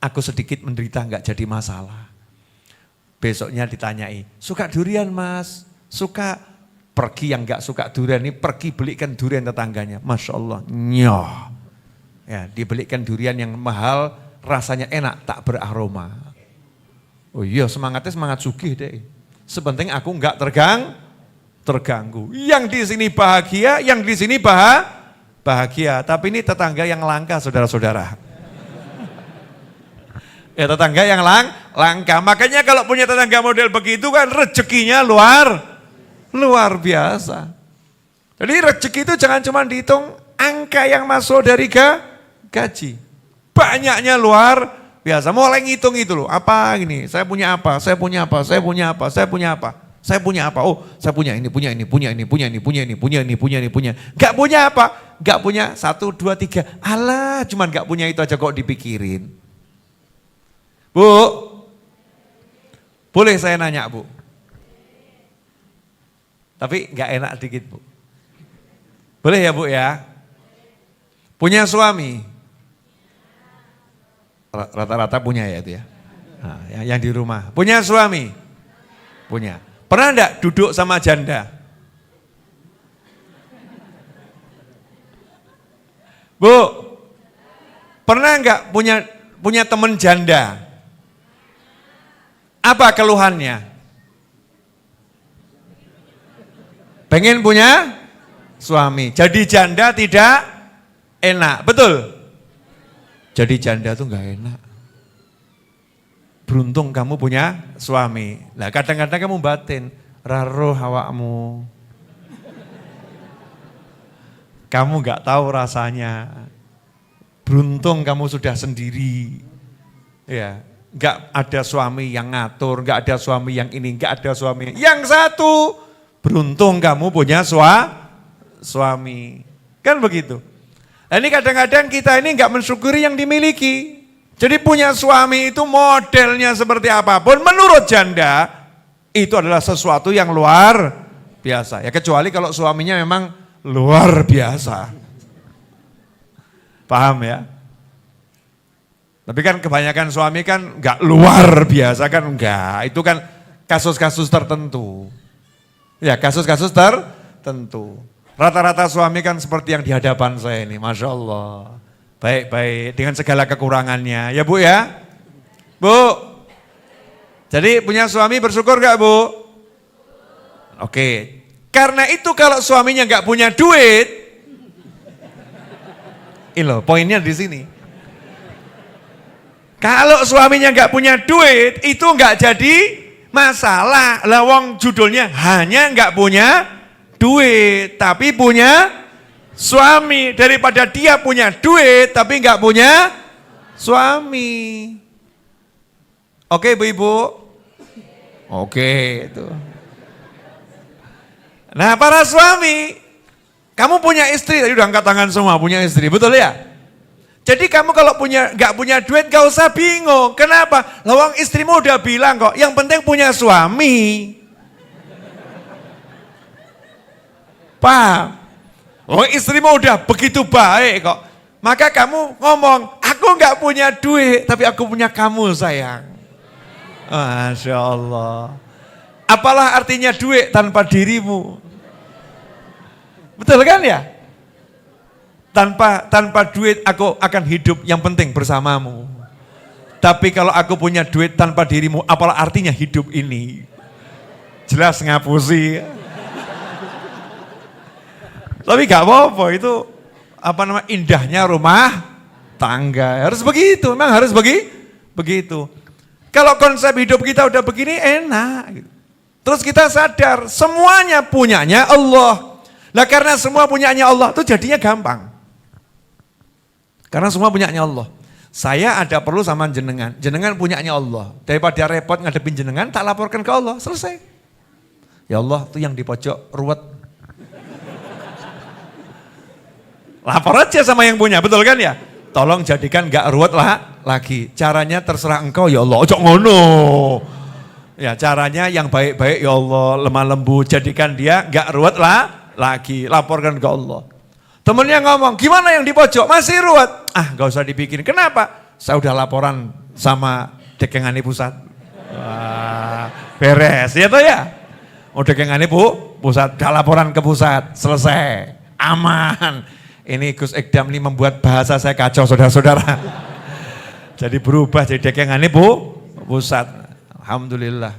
Aku sedikit menderita enggak jadi masalah. Besoknya ditanyai, suka durian mas? Suka. Pergi yang enggak suka durian ini, pergi belikan durian tetangganya. Masya Allah, nyoh. Ya, dibelikan durian yang mahal, rasanya enak, tak beraroma. Oh iya, semangatnya semangat sugih deh. Sepenting aku enggak terganggu. Yang di sini bahagia, yang di sini bahagia. Tapi ini tetangga yang langka, saudara-saudara. Ya tetangga yang langka. Makanya kalau punya tetangga model begitu kan rezekinya luar biasa. Jadi rezeki itu jangan cuma dihitung angka yang masuk dari gaji. Banyaknya luar biasa. Mulai ngitung itu loh. Apa ini? Saya punya apa? Saya punya apa? Saya punya apa? Saya punya apa? Saya punya apa? Oh, saya punya ini, punya ini, punya ini, punya ini, punya ini, punya ini, punya ini, punya. Gak punya apa? Gak punya 1, 2, 3. Alah, cuman gak punya itu aja kok dipikirin. Bu, boleh saya nanya Bu? Tapi gak enak dikit Bu. Boleh ya Bu ya? Punya suami? Rata-rata punya ya itu ya. Nah, yang di rumah. Punya suami? Punya. Pernah enggak duduk sama janda? Bu, pernah enggak punya teman janda? Apa keluhannya? Pengen punya suami. Jadi janda tidak enak, betul? Jadi janda tuh enggak enak. Beruntung kamu punya suami. Nah kadang-kadang kamu batin, raro hawakmu. Kamu gak tahu rasanya. Beruntung kamu sudah sendiri. Ya, gak ada suami yang ngatur, gak ada suami yang ini, gak ada suami. Yang satu, beruntung kamu punya suami. Kan begitu. Nah ini kadang-kadang kita ini gak mensyukuri yang dimiliki. Jadi punya suami itu modelnya seperti apapun, menurut janda itu adalah sesuatu yang luar biasa. Ya kecuali kalau suaminya memang luar biasa. Paham ya? Tapi kan kebanyakan suami kan enggak luar biasa kan enggak. Itu kan kasus-kasus tertentu. Ya kasus-kasus tertentu. Rata-rata suami kan seperti yang di hadapan saya ini, Masya Allah. Baik-baik, dengan segala kekurangannya. Ya Bu ya? Bu, jadi punya suami bersyukur gak Bu? Oke, karena itu kalau suaminya gak punya duit, loh, poinnya di sini. Kalau suaminya gak punya duit, itu gak jadi masalah. Lawang judulnya hanya gak punya duit, tapi punya suami. Daripada dia punya duit tapi nggak punya suami. Oke Bu Ibu? Oke itu. Nah para suami, kamu punya istri, tadi udah angkat tangan semua punya istri, betul ya? Jadi kamu kalau nggak punya duit gak usah bingung. Kenapa? Lawang istrimu udah bilang kok, yang penting punya suami. Paham? Oh istrimu udah begitu baik kok. Maka kamu ngomong, aku nggak punya duit, tapi aku punya kamu sayang. Masya Allah. Apalah artinya duit tanpa dirimu? Betul kan ya? Tanpa duit aku akan hidup, yang penting bersamamu. Tapi kalau aku punya duit tanpa dirimu, apalah artinya hidup ini? Jelas ngapusi. Tapi gak apa-apa, itu indahnya rumah tangga. Harus begitu, memang harus begitu. Kalau konsep hidup kita udah begini enak. Terus kita sadar semuanya punyanya Allah. Nah karena semua punyanya Allah itu jadinya gampang. Karena semua punyanya Allah. Saya ada perlu sama jenengan, jenengan punyanya Allah. Daripada repot ngadepin jenengan, tak laporkan ke Allah, selesai. Ya Allah, tuh yang di pojok ruwet. Lapor aja sama yang punya, betul kan ya? Tolong jadikan gak ruwet lagi. Caranya terserah engkau ya Allah, ojo ngono. Ya caranya yang baik-baik ya Allah, lemah lembut, jadikan dia gak ruwet lagi. Laporkan ke Allah. Temennya ngomong, gimana yang di pojok? Masih ruwet. Ah gak usah dipikirin, kenapa? Saya udah laporan sama dekengani pusat. Wah, beres, ya toh ya? Oh dekengani pusat, udah laporan ke pusat, selesai, aman. Ini Gus Ekdam ini membuat bahasa saya kacau saudara-saudara. Jadi berubah jadi dekengane pusat. Alhamdulillah.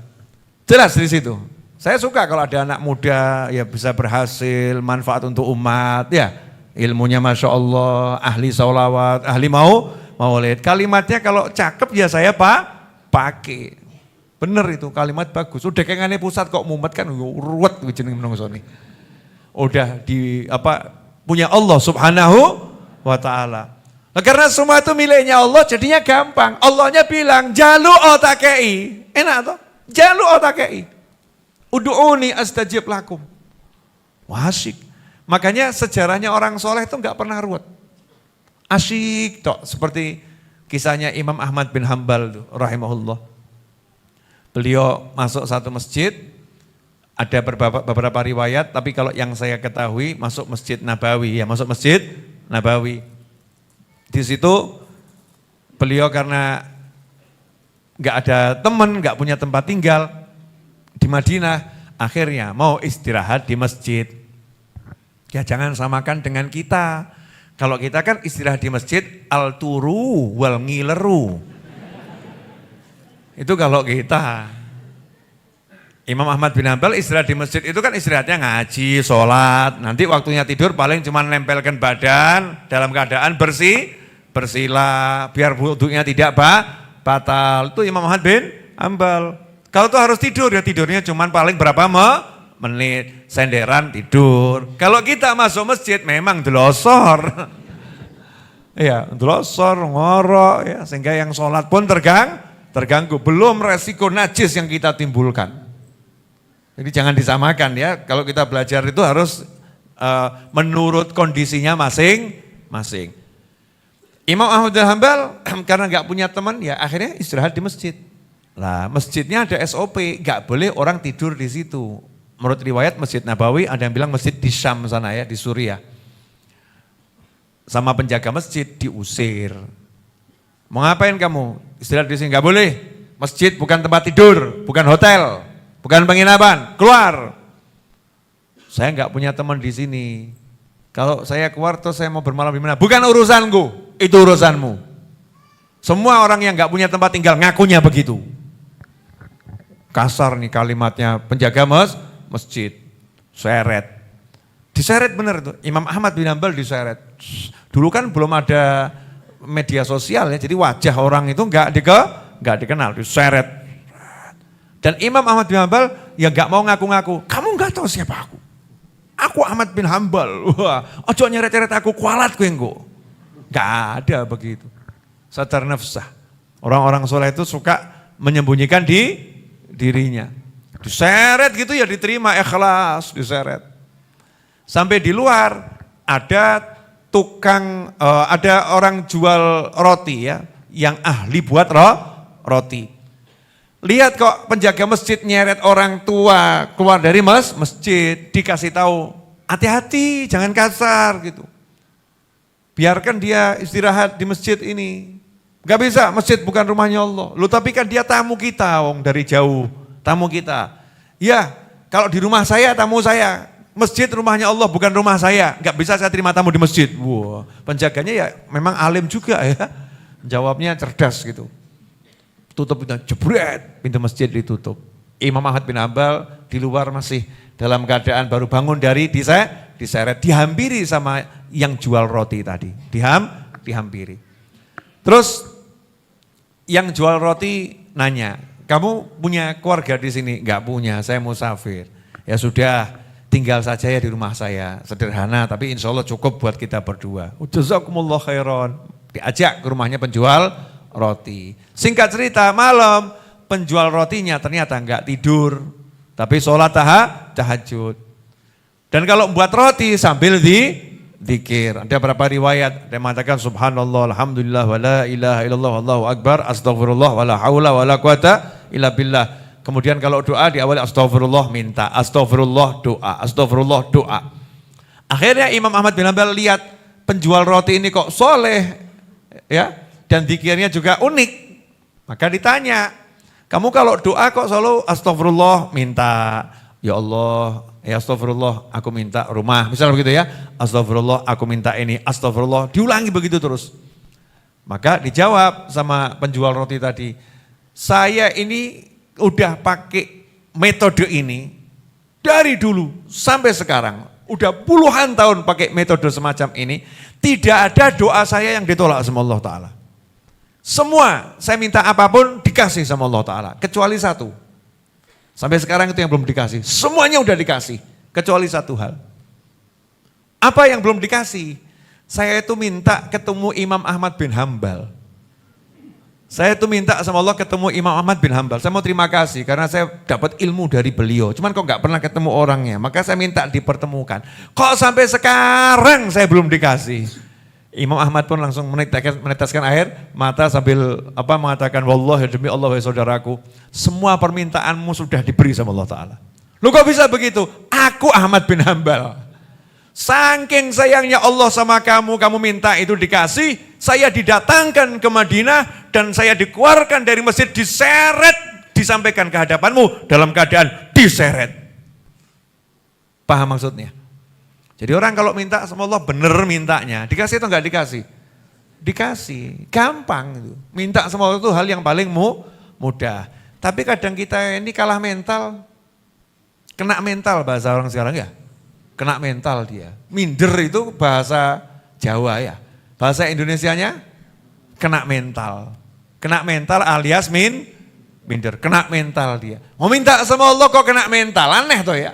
Jelas di situ. Saya suka kalau ada anak muda ya bisa berhasil, manfaat untuk umat ya. Ilmunya Masya Allah, ahli sholawat, ahli maulid. Kalimatnya kalau cakep ya saya pakai. Bener itu kalimat bagus. Udah dekengane pusat kok mumet kan ruwet jeneng menungso nih. Udah punya Allah Subhanahu wa ta'ala. Nah, karena semua itu miliknya Allah jadinya gampang. Allahnya bilang, jalu otakei. Enak toh? Jalu otakei. Ud'uni astajib lakum. Wah, asyik. Makanya sejarahnya orang soleh itu enggak pernah ruwet. Asyik tok, seperti kisahnya Imam Ahmad bin Hambal tuh, rahimahullah. Beliau masuk satu masjid, ada beberapa riwayat, tapi kalau yang saya ketahui masuk Masjid Nabawi, ya masuk Masjid Nabawi. Di situ beliau karena nggak ada teman, nggak punya tempat tinggal di Madinah, akhirnya mau istirahat di masjid. Ya jangan samakan dengan kita. Kalau kita kan istirahat di masjid, al-turu wal ngileru. Itu kalau kita. Imam Ahmad bin Hambal istirahat di masjid itu kan istirahatnya ngaji, sholat. Nanti waktunya tidur paling cuma nempelkan badan dalam keadaan bersila. Biar wudunya tidak batal. Itu Imam Ahmad bin Hambal. Kalau tuh harus tidur, ya tidurnya cuma paling berapa menit, senderan tidur. Kalau kita masuk masjid memang delosor. Ya, delosor, ngorok ya, sehingga yang sholat pun terganggu. Belum resiko najis yang kita timbulkan. Jadi jangan disamakan ya. Kalau kita belajar itu harus menurut kondisinya masing-masing. Imam Ahmad bin Hambal karena nggak punya teman ya akhirnya istirahat di masjid. Lah masjidnya ada SOP, nggak boleh orang tidur di situ. Menurut riwayat Masjid Nabawi, ada yang bilang masjid di Syam sana ya, di Suriah. Sama penjaga masjid diusir. Mau ngapain kamu? Istirahat di sini, nggak boleh. Masjid bukan tempat tidur, bukan hotel, bukan penginapan. Keluar. Saya nggak punya teman di sini. Kalau saya keluar terus saya mau bermalam di mana? Bukan urusanku, itu urusanmu. Semua orang yang nggak punya tempat tinggal ngakunya begitu. Kasar nih kalimatnya penjaga masjid, seret. Diseret bener tuh, Imam Ahmad bin Hambal diseret. Dulu kan belum ada media sosial ya, jadi wajah orang itu nggak dikenal, diseret. Dan Imam Ahmad bin Hambal ya nggak mau ngaku-ngaku, kamu nggak tahu siapa aku. Aku Ahmad bin Hambal, wah, ojo nyeret-nyeret aku kualat gue engko. Nggak ada begitu. Satar nafsah. Orang-orang soleh itu suka menyembunyikan dirinya. Diseret gitu ya diterima, ikhlas diseret. Sampai di luar ada tukang, ada orang jual roti ya, yang ahli buat roti. Lihat kok penjaga masjid nyeret orang tua keluar dari masjid, dikasih tahu, hati-hati jangan kasar gitu. Biarkan dia istirahat di masjid ini. Gak bisa, masjid bukan rumahnya Allah. Loh tapi kan dia tamu kita, wong dari jauh. Tamu kita, ya kalau di rumah saya tamu saya, masjid rumahnya Allah bukan rumah saya, nggak bisa saya terima tamu di masjid. Wah, penjaganya ya memang alim juga ya, jawabnya cerdas gitu. Tutup pintu, jebret, pintu masjid ditutup. Imam Ahmad bin Hambal di luar masih dalam keadaan baru bangun dari diseret, dihampiri sama yang jual roti tadi, dihampiri. Terus yang jual roti nanya, kamu punya keluarga di sini? Enggak punya, saya musafir. Ya sudah, tinggal saja ya di rumah saya. Sederhana, tapi insya Allah cukup buat kita berdua. Jazakumullah khairan. Diajak ke rumahnya penjual roti. Singkat cerita, malam penjual rotinya ternyata enggak tidur. Tapi sholat tahajud. Dan kalau buat roti sambil zikir. Ada berapa riwayat yang mengatakan subhanallah, alhamdulillah, wa la ilaha illallah, wallahu akbar, astagfirullah, wa la hawla wa la quwata illa billah. Kemudian kalau doa diawali astagfirullah minta, astagfirullah doa. Akhirnya Imam Ahmad bin Hambal lihat penjual roti ini kok soleh ya, dan zikirnya juga unik. Maka ditanya, kamu kalau doa kok selalu astagfirullah minta, ya Allah, ya astagfirullah aku minta rumah, misalnya begitu ya, astagfirullah aku minta ini, astagfirullah, diulangi begitu terus. Maka dijawab sama penjual roti tadi, saya ini udah pakai metode ini dari dulu sampai sekarang, udah puluhan tahun pakai metode semacam ini, tidak ada doa saya yang ditolak sama Allah Ta'ala. Semua saya minta apapun dikasih sama Allah Ta'ala, kecuali satu. Sampai sekarang itu yang belum dikasih, semuanya udah dikasih, kecuali satu hal. Apa yang belum dikasih? Saya itu minta ketemu Imam Ahmad bin Hambal. Saya tuh minta sama Allah ketemu Imam Ahmad bin Hambal. Saya mau terima kasih karena saya dapat ilmu dari beliau. Cuman kok nggak pernah ketemu orangnya. Maka saya minta dipertemukan. Kok sampai sekarang saya belum dikasih. Imam Ahmad pun langsung meneteskan air mata sambil mengatakan, wallahi demi Allah wahai saudaraku, semua permintaanmu sudah diberi sama Allah Ta'ala. Lu kok bisa begitu? Aku Ahmad bin Hambal. Saking sayangnya Allah sama kamu minta itu dikasih, saya didatangkan ke Madinah dan saya dikeluarkan dari masjid, diseret, disampaikan ke hadapanmu dalam keadaan diseret. Paham maksudnya? Jadi orang kalau minta sama Allah bener mintanya, dikasih atau enggak dikasih? Dikasih, gampang itu. Minta sama Allah itu hal yang paling mudah. Tapi kadang kita ini kalah mental, kena mental bahasa orang sekarang ya. Kena mental dia. Minder itu bahasa Jawa ya. Bahasa Indonesianya kena mental. Kena mental alias minder. Kena mental dia. Mau minta sama Allah kok kena mental. Aneh tuh ya.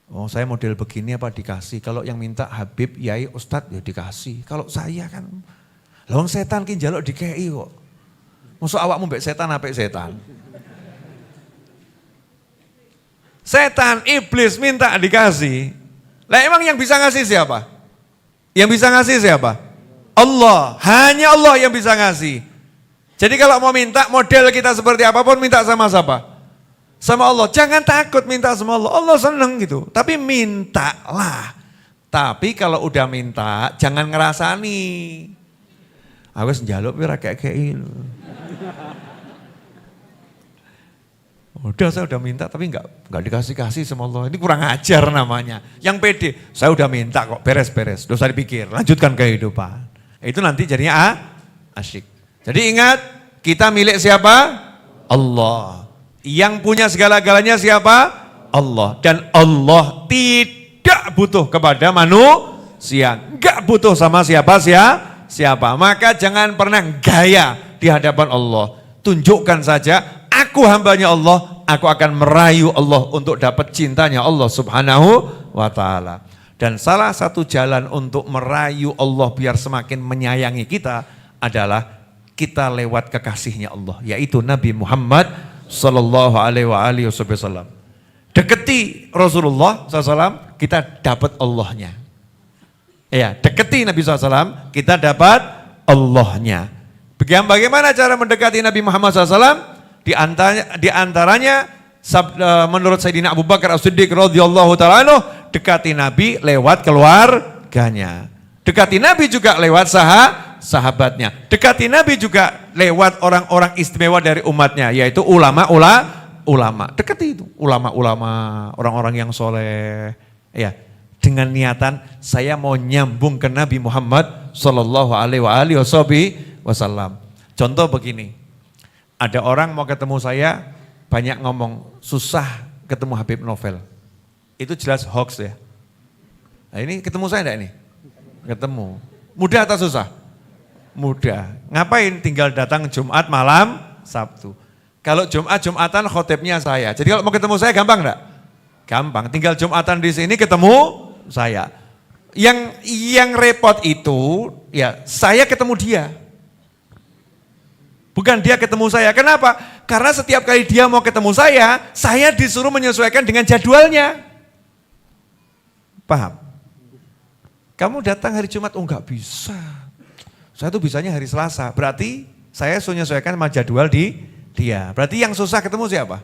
Oh saya model begini apa dikasih. Kalau yang minta Habib, Yai, Ustadz ya dikasih. Kalau saya kan. Lawang setan ki njaluk dikei kok. Masuk awakmu mbek setan apik setan. Setan, iblis minta dikasih. Lah emang yang bisa ngasih siapa? Yang bisa ngasih siapa? Allah, hanya Allah yang bisa ngasih. Jadi kalau mau minta model kita seperti apapun minta sama siapa? Sama Allah. Jangan takut minta sama Allah. Allah seneng gitu. Tapi mintalah. Tapi kalau udah minta jangan ngerasani. Aku njaluk pira kayak udah saya udah minta tapi enggak dikasih-kasih sama Allah. Ini kurang ajar namanya. Yang pede, saya udah minta kok beres-beres. Dosa dipikir, lanjutkan kehidupan. Itu nanti jadinya asyik. Jadi ingat, kita milik siapa? Allah. Yang punya segala-galanya siapa? Allah. Dan Allah tidak butuh kepada manusia. Enggak butuh sama siapa. Maka jangan pernah gaya di hadapan Allah. Tunjukkan saja, aku hambanya Allah, aku akan merayu Allah untuk dapat cintanya Allah Subhanahu wa ta'ala. Dan salah satu jalan untuk merayu Allah biar semakin menyayangi kita adalah kita lewat kekasihnya Allah, yaitu Nabi Muhammad sallallahu alaihi wasallam. Deketi Rasulullah SAW, kita dapat Allahnya. Ya, deketi Nabi SAW, kita dapat Allahnya. Bagaimana cara mendekati Nabi Muhammad SAW? Di antaranya menurut Sayyidina Abu Bakar As-Siddiq radhiyallahu ta'ala anhu, dekati Nabi lewat keluarganya. Dekati Nabi juga lewat sahabatnya. Dekati Nabi juga lewat orang-orang istimewa dari umatnya, yaitu ulama. Dekati itu ulama-ulama, orang-orang yang soleh. Ya, dengan niatan saya mau nyambung ke Nabi Muhammad sallallahu alaihi wasallam. Contoh begini, ada orang mau ketemu saya, banyak ngomong, susah ketemu Habib Novel. Itu jelas hoax ya. Nah ini ketemu saya enggak ini? Ketemu. Mudah atau susah? Mudah. Ngapain? Tinggal datang Jumat malam Sabtu. Kalau Jumatan khotibnya saya. Jadi kalau mau ketemu saya gampang enggak? Gampang. Tinggal Jumatan di sini ketemu saya. Yang repot itu ya saya ketemu dia. Bukan dia ketemu saya. Kenapa? Karena setiap kali dia mau ketemu saya disuruh menyesuaikan dengan jadwalnya. Paham? Kamu datang hari Jumat, oh enggak bisa. Saya tuh bisanya hari Selasa. Berarti saya suruh menyesuaikan sama jadwal dia. Berarti yang susah ketemu siapa?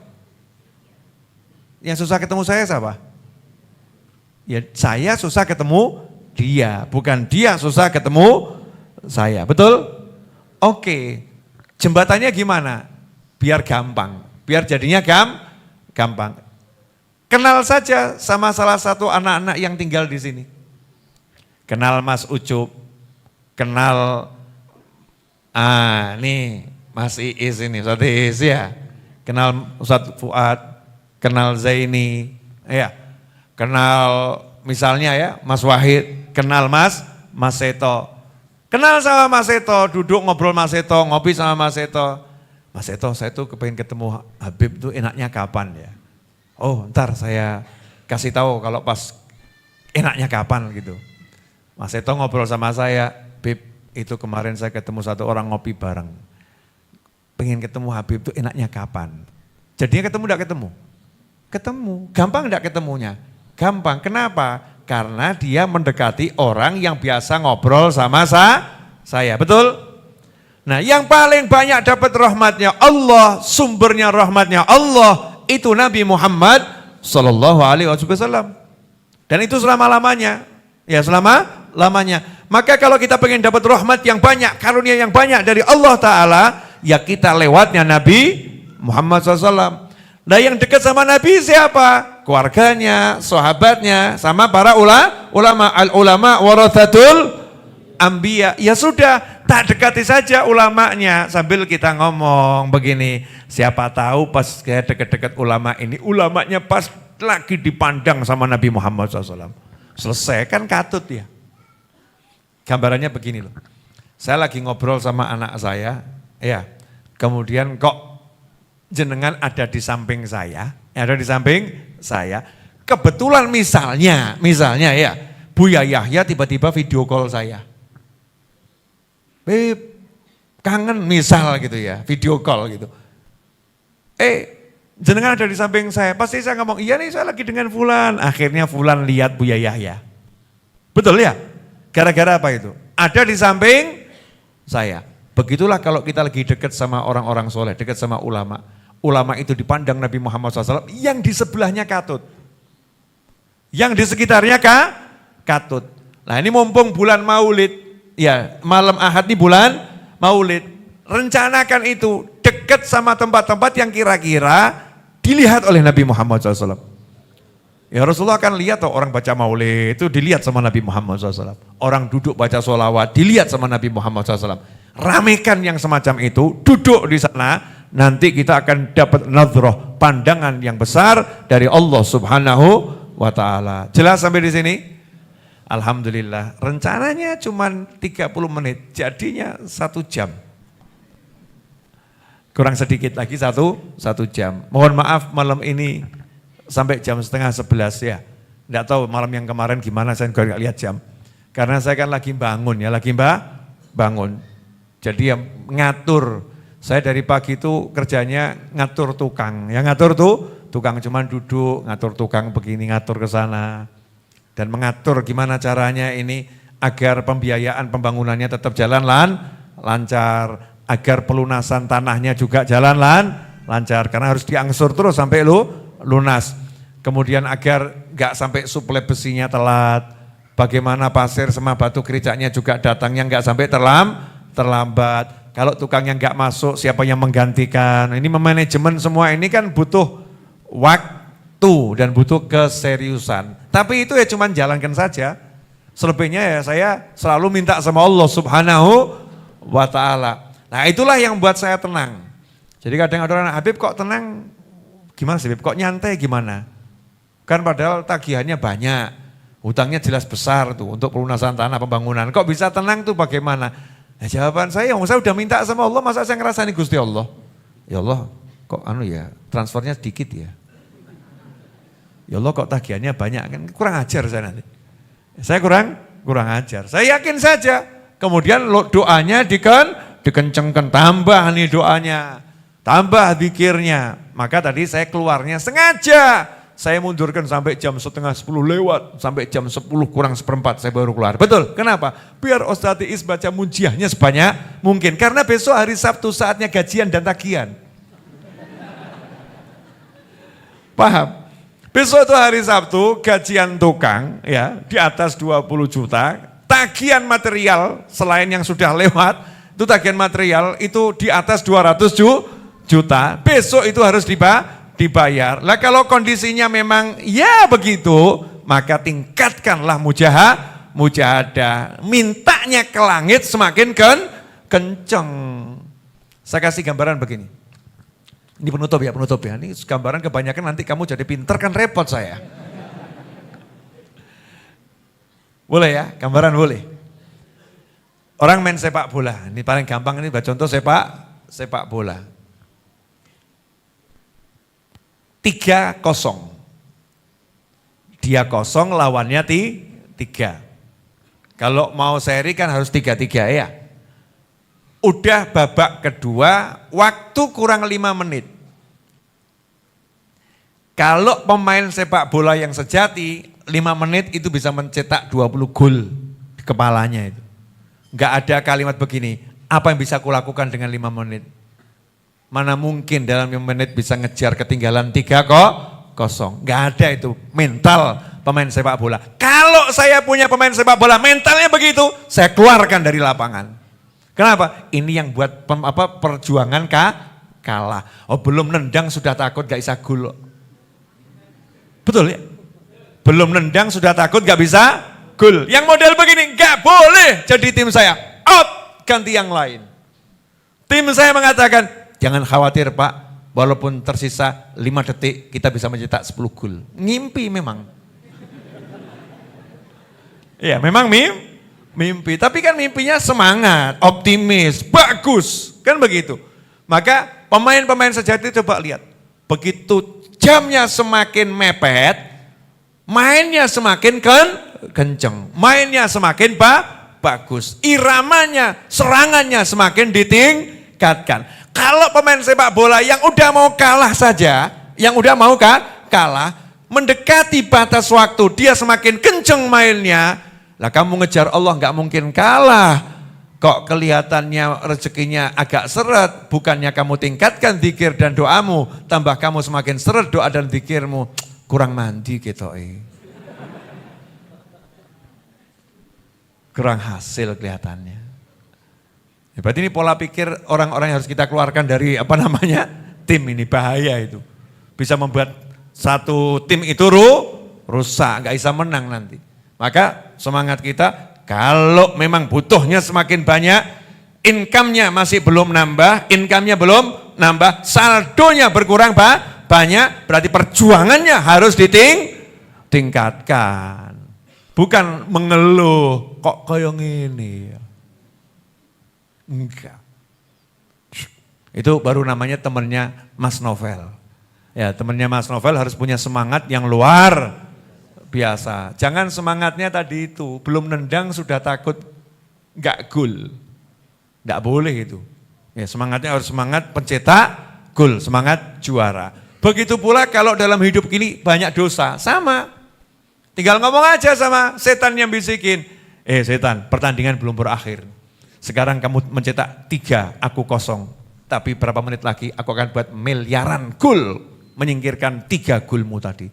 Yang susah ketemu saya siapa? Ya saya susah ketemu dia. Bukan dia susah ketemu saya. Betul? Oke. Jembatannya gimana? Biar gampang, biar jadinya gampang. Kenal saja sama salah satu anak-anak yang tinggal di sini. Kenal Mas Ucup, kenal nih Mas Iis ini, Ustaz Iis ya. Kenal Ustaz Fuad, kenal Zaini, ya. Kenal misalnya ya Mas Wahid, kenal Mas Seto. Kenal sama Mas Seto, duduk ngobrol Mas Seto, ngopi sama Mas Seto. Mas Seto, saya tuh kepengen ketemu Habib tuh enaknya kapan ya? Oh ntar saya kasih tahu kalau pas enaknya kapan gitu. Mas Seto ngobrol sama saya, Bib itu kemarin saya ketemu satu orang ngopi bareng. pengen ketemu Habib itu enaknya kapan? Jadinya ketemu enggak ketemu? Ketemu. Gampang enggak ketemunya? Gampang. Kenapa? Karena dia mendekati orang yang biasa ngobrol sama saya. Betul? Nah, yang paling banyak dapat rahmatnya Allah, sumbernya rahmatnya Allah, itu Nabi Muhammad Sallallahu Alaihi Wasallam. Dan itu selama-lamanya. Ya, selama-lamanya. Maka kalau kita pengen dapat rahmat yang banyak, karunia yang banyak dari Allah Ta'ala, ya kita lewatnya Nabi Muhammad SAW. Nah, yang dekat sama Nabi siapa? Keluarganya, sahabatnya, sama para ulama. Al-ulama warathatul anbiya. Ya sudah, tak dekati saja ulamanya sambil kita ngomong begini. Siapa tahu pas saya dekat-dekat ulama ini, ulamanya pas lagi dipandang sama Nabi Muhammad SAW. Selesai kan katut ya. Gambarannya begini loh. Saya lagi ngobrol sama anak saya, ya. Kemudian kok jenengan ada di samping saya, ada di samping saya. Kebetulan misalnya ya, Buya Yahya tiba-tiba video call saya. Kangen misal gitu ya, video call gitu. Jenengan ada di samping saya, pasti saya ngomong, iya nih saya lagi dengan Fulan. Akhirnya Fulan lihat Buya Yahya. Betul ya? Gara-gara apa itu? Ada di samping saya. Begitulah kalau kita lagi dekat sama orang-orang soleh, dekat sama ulama. Ulama itu dipandang Nabi Muhammad SAW, yang di sebelahnya katut. Yang di sekitarnya katut. Nah ini mumpung bulan Maulid, ya malam Ahad ini bulan Maulid. Rencanakan itu dekat sama tempat-tempat yang kira-kira dilihat oleh Nabi Muhammad SAW. Ya Rasulullah akan lihat tuh orang baca maulid itu dilihat sama Nabi Muhammad SAW. Orang duduk baca sholawat dilihat sama Nabi Muhammad SAW. Ramekan yang semacam itu, duduk di sana, nanti kita akan dapat nadhrah, pandangan yang besar dari Allah Subhanahu wa Ta'ala. Jelas sampai di sini? Alhamdulillah, rencananya cuma 30 menit, jadinya 1 jam. Kurang sedikit lagi satu jam. Mohon maaf malam ini sampai jam 10:30 ya. Enggak tahu malam yang kemarin gimana, saya enggak lihat jam. Karena saya kan lagi bangun ya, bangun. Jadi ya ngatur. Saya dari pagi itu kerjanya ngatur tukang. Yang ngatur tuh tukang cuman duduk, ngatur tukang begini, ngatur ke sana. Dan mengatur gimana caranya ini agar pembiayaan pembangunannya tetap jalan lancar. Agar pelunasan tanahnya juga jalan lancar, karena harus diangsur terus sampai lunas. Kemudian agar enggak sampai suplai besinya telat, bagaimana pasir sama batu kericaknya juga datangnya enggak sampai terlambat. Kalau tukangnya enggak masuk, siapa yang menggantikan? Ini memanajemen semua ini kan butuh waktu dan butuh keseriusan. Tapi itu ya cuman jalankan saja. Selebihnya ya saya selalu minta sama Allah Subhanahu wa Ta'ala. Nah itulah yang buat saya tenang. Jadi kadang ada orang, Habib kok tenang, gimana sih Habib, kok nyantai gimana? Kan padahal tagihannya banyak, hutangnya jelas besar tuh untuk pelunasan tanah pembangunan. Kok bisa tenang tuh bagaimana? Nah, jawaban saya udah minta sama Allah, masa saya ngerasa ini Gusti Allah? Ya Allah kok transfernya sedikit ya? Ya Allah kok tagihannya banyak, kan kurang ajar saya nanti. Saya kurang ajar, saya yakin saja. Kemudian doanya dikencengkan, tambah nih doanya, tambah zikirnya. Maka tadi saya keluarnya sengaja, saya mundurkan sampai jam 9:30 lewat, sampai jam 10 kurang seperempat saya baru keluar. Betul, kenapa? Biar Ustadz Iis baca mujiahnya sebanyak mungkin, karena besok hari Sabtu saatnya gajian dan tagihan. Paham? Besok itu hari Sabtu, gajian tukang ya di atas 20 juta, tagihan material selain yang sudah lewat, itu tagihan material itu di atas 200 juta, besok itu harus dibayar. Lah kalau kondisinya memang ya begitu, maka tingkatkanlah mujahadah. Mintanya ke langit semakin kenceng. Saya kasih gambaran begini. Ini penutup ya. Ini gambaran kebanyakan nanti kamu jadi pinter kan repot saya. Boleh ya, gambaran boleh. Orang main sepak bola, ini paling gampang ini contoh sepak bola. 3-0. Dia 0, lawannya 3. Kalau mau seri kan harus 3-3 ya. Udah babak kedua, waktu kurang 5 menit. Kalau pemain sepak bola yang sejati, 5 menit itu bisa mencetak 20 gol di kepalanya itu. Enggak ada kalimat begini, apa yang bisa kulakukan dengan 5 menit? Mana mungkin dalam 5 menit bisa ngejar ketinggalan 3-0. Enggak ada itu mental pemain sepak bola. Kalau saya punya pemain sepak bola mentalnya begitu, saya keluarkan dari lapangan. Kenapa? Ini yang buat perjuangan kalah. Oh belum nendang sudah takut gak bisa gol. Betul ya? Belum nendang sudah takut gak bisa gol. Yang model begini gak boleh jadi tim saya. Out, ganti yang lain. Tim saya mengatakan, jangan khawatir Pak, walaupun tersisa 5 detik kita bisa mencetak 10 gol. Ngimpi memang. Ya memang mimpi, tapi kan mimpinya semangat, optimis, bagus, kan begitu. Maka pemain-pemain sejati coba lihat, begitu jamnya semakin mepet, mainnya semakin kenceng, mainnya semakin bagus, iramanya, serangannya semakin ditingkatkan. Kalau pemain sepak bola yang udah mau kalah saja, kalah, mendekati batas waktu, dia semakin kenceng mainnya, lah kamu ngejar Allah nggak mungkin kalah. Kok kelihatannya rezekinya agak seret, bukannya kamu tingkatkan zikir dan doamu, tambah kamu semakin seret doa dan zikirmu, kurang mandi gitu. Kurang hasil kelihatannya. Ya, berarti ini pola pikir orang-orang yang harus kita keluarkan dari tim ini, bahaya itu. Bisa membuat satu tim itu rusak, nggak bisa menang nanti. Maka semangat kita, kalau memang butuhnya semakin banyak, income-nya masih belum nambah, saldonya berkurang banyak, berarti perjuangannya harus ditingkatkan. Bukan mengeluh, kok kayak gini. Enggak. Itu baru namanya temannya Mas Novel. Ya, temannya Mas Novel harus punya semangat yang luar biasa. Jangan semangatnya tadi itu, belum nendang sudah takut enggak gol. Enggak boleh itu. Ya, semangatnya harus semangat pencetak gol, semangat juara. Begitu pula kalau dalam hidup ini banyak dosa, sama. Tinggal ngomong aja sama setan yang bisikin. Setan, pertandingan belum berakhir. Sekarang kamu mencetak 3, aku 0. Tapi berapa menit lagi aku akan buat miliaran gol, menyingkirkan 3 golmu tadi.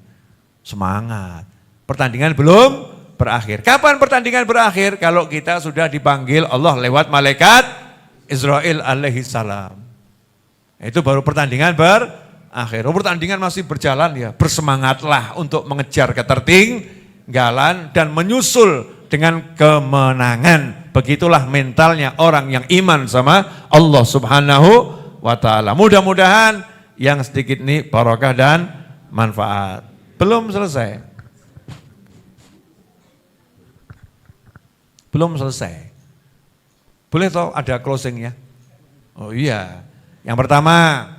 Semangat. Pertandingan belum berakhir. Kapan pertandingan berakhir? Kalau kita sudah dipanggil Allah lewat malaikat Israel alaihi salam. Itu baru pertandingan berakhir. Pertandingan masih berjalan ya. Bersemangatlah untuk mengejar ketertinggalan dan menyusul dengan kemenangan. Begitulah mentalnya orang yang iman sama Allah Subhanahu wa ta'ala. Mudah-mudahan yang sedikit ini barokah dan manfaat. Belum selesai. Boleh toh ada closingnya? Oh iya. Yang pertama,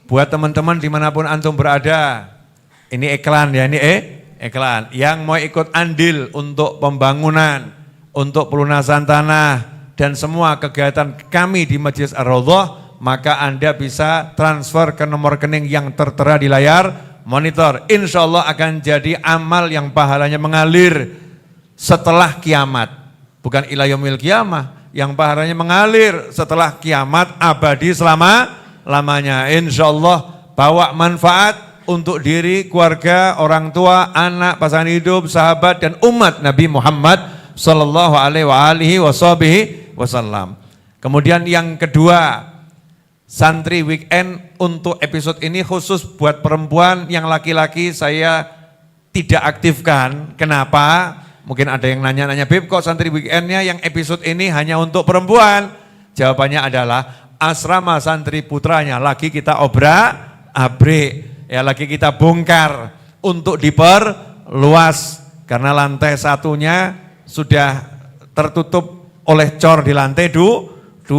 buat teman-teman dimanapun antum berada, ini iklan ya, iklan. Yang mau ikut andil untuk pembangunan, untuk pelunasan tanah, dan semua kegiatan kami di Majelis Ar-Raudhah, maka Anda bisa transfer ke nomor rekening yang tertera di layar monitor. Insya Allah akan jadi amal yang pahalanya mengalir setelah kiamat. Bukan ila yaumil qiyamah, yang pahalanya mengalir setelah kiamat abadi selama-lamanya. Insya Allah bawa manfaat untuk diri, keluarga, orang tua, anak, pasangan hidup, sahabat, dan umat Nabi Muhammad sallallahu alaihi wasallam. Kemudian yang kedua, santri weekend untuk episode ini khusus buat perempuan, yang laki-laki saya tidak aktifkan. Kenapa? Mungkin ada yang nanya-nanya, Bib kok santri weekendnya yang episode ini hanya untuk perempuan? Jawabannya adalah asrama santri putranya lagi kita obrak-abrik, ya lagi kita bongkar untuk diperluas. Karena lantai satunya sudah tertutup oleh cor di lantai 2,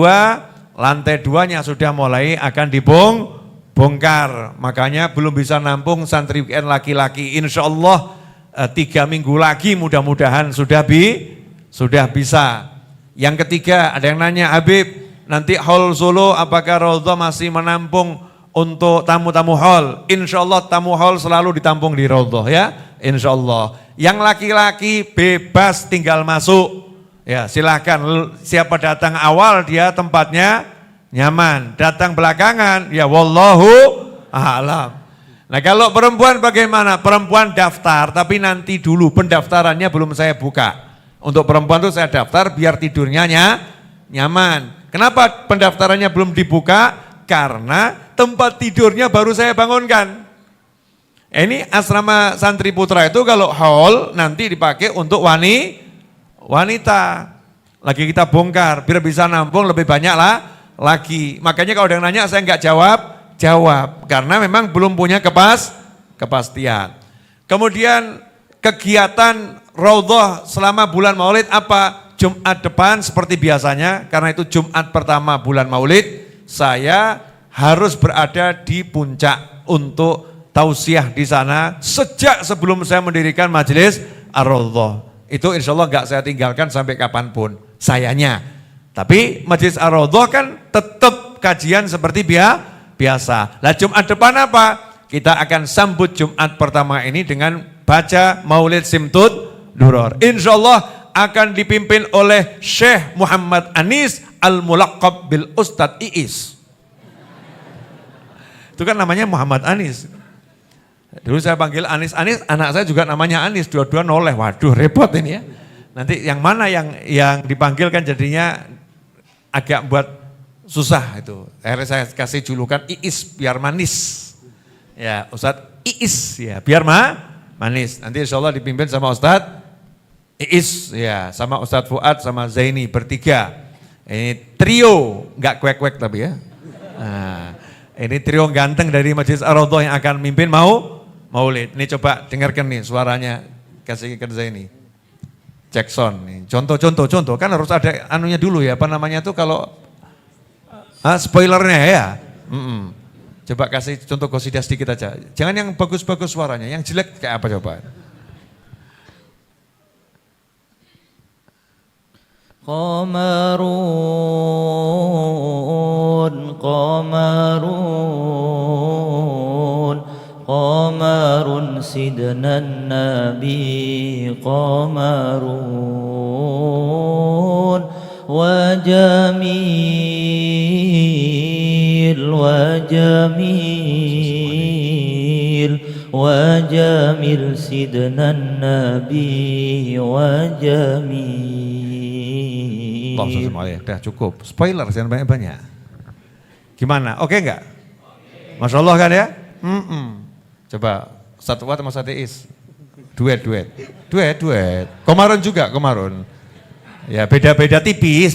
lantai 2-nya sudah mulai akan dibongkar. Makanya belum bisa nampung santri weekend laki-laki. Insya Allah 3 minggu lagi mudah-mudahan sudah bisa. Yang ketiga, ada yang nanya, Habib, nanti hall Solo apakah Raudhah masih menampung untuk tamu-tamu hall? Insya Allah tamu hall selalu ditampung di Raudhah ya, insya Allah. Yang laki-laki bebas tinggal masuk, ya silahkan. Siapa datang awal dia tempatnya nyaman, datang belakangan ya wallahu a'lam. Nah kalau perempuan bagaimana? Perempuan daftar tapi nanti dulu pendaftarannya belum saya buka. Untuk perempuan itu saya daftar biar tidurnya nyaman. Kenapa pendaftarannya belum dibuka? Karena tempat tidurnya baru saya bangunkan. Ini asrama santri putra itu kalau haul nanti dipakai untuk wanita. Lagi kita bongkar biar bisa nampung lebih banyak lah lagi. Makanya kalau ada yang nanya saya enggak jawab karena memang belum punya kepastian. Kemudian kegiatan Raudhah selama bulan Maulid apa? Jumat depan seperti biasanya, karena itu Jumat pertama bulan Maulid, saya harus berada di puncak untuk tausiah di sana sejak sebelum saya mendirikan majelis Ar-Raudhah. Itu insya Allah enggak saya tinggalkan sampai kapanpun, sayanya. Tapi majelis Ar-Raudhah kan tetap kajian seperti biasa. Lah Jumat depan apa? Kita akan sambut Jumat pertama ini dengan baca Maulid Simtud Duror. Insya Allah akan dipimpin oleh Syekh Muhammad Anis Al-Mulaqab bil Ustadz Iis. Itu kan namanya Muhammad Anis. Dulu saya panggil Anis, anak saya juga namanya Anis, dua-dua noleh. Waduh repot ini ya. Nanti yang mana yang dipanggil kan jadinya agak buat susah itu. Akhirnya saya kasih julukan Iis biar manis. Ya Ustadz Iis ya biar manis. Nanti insya Allah dipimpin sama Ustadz Iis ya sama Ustadz Fuad sama Zaini bertiga. Ini trio nggak kuek-kuek tapi ya. Nah, ini trio ganteng dari Majelis Ar-Raudhah yang akan mimpin Maulid. Ini coba dengarkan nih suaranya, kasih ke Zaini. Jackson nih. Contoh kan harus ada anunya dulu ya, apa namanya tuh kalau spoilernya ya. Coba kasih contoh qasidah sedikit aja. Jangan yang bagus-bagus suaranya, yang jelek kayak apa coba? Qamarun sidnan nabi qamarun wa jamil sidnan nabi wa jamil. Udah cukup, spoiler jangan banyak-banyak. Gimana, oke enggak? Masya Allah kan ya? Coba satu Fuad sama satu Is, duet. Komarun juga, Komarun. Ya beda tipis.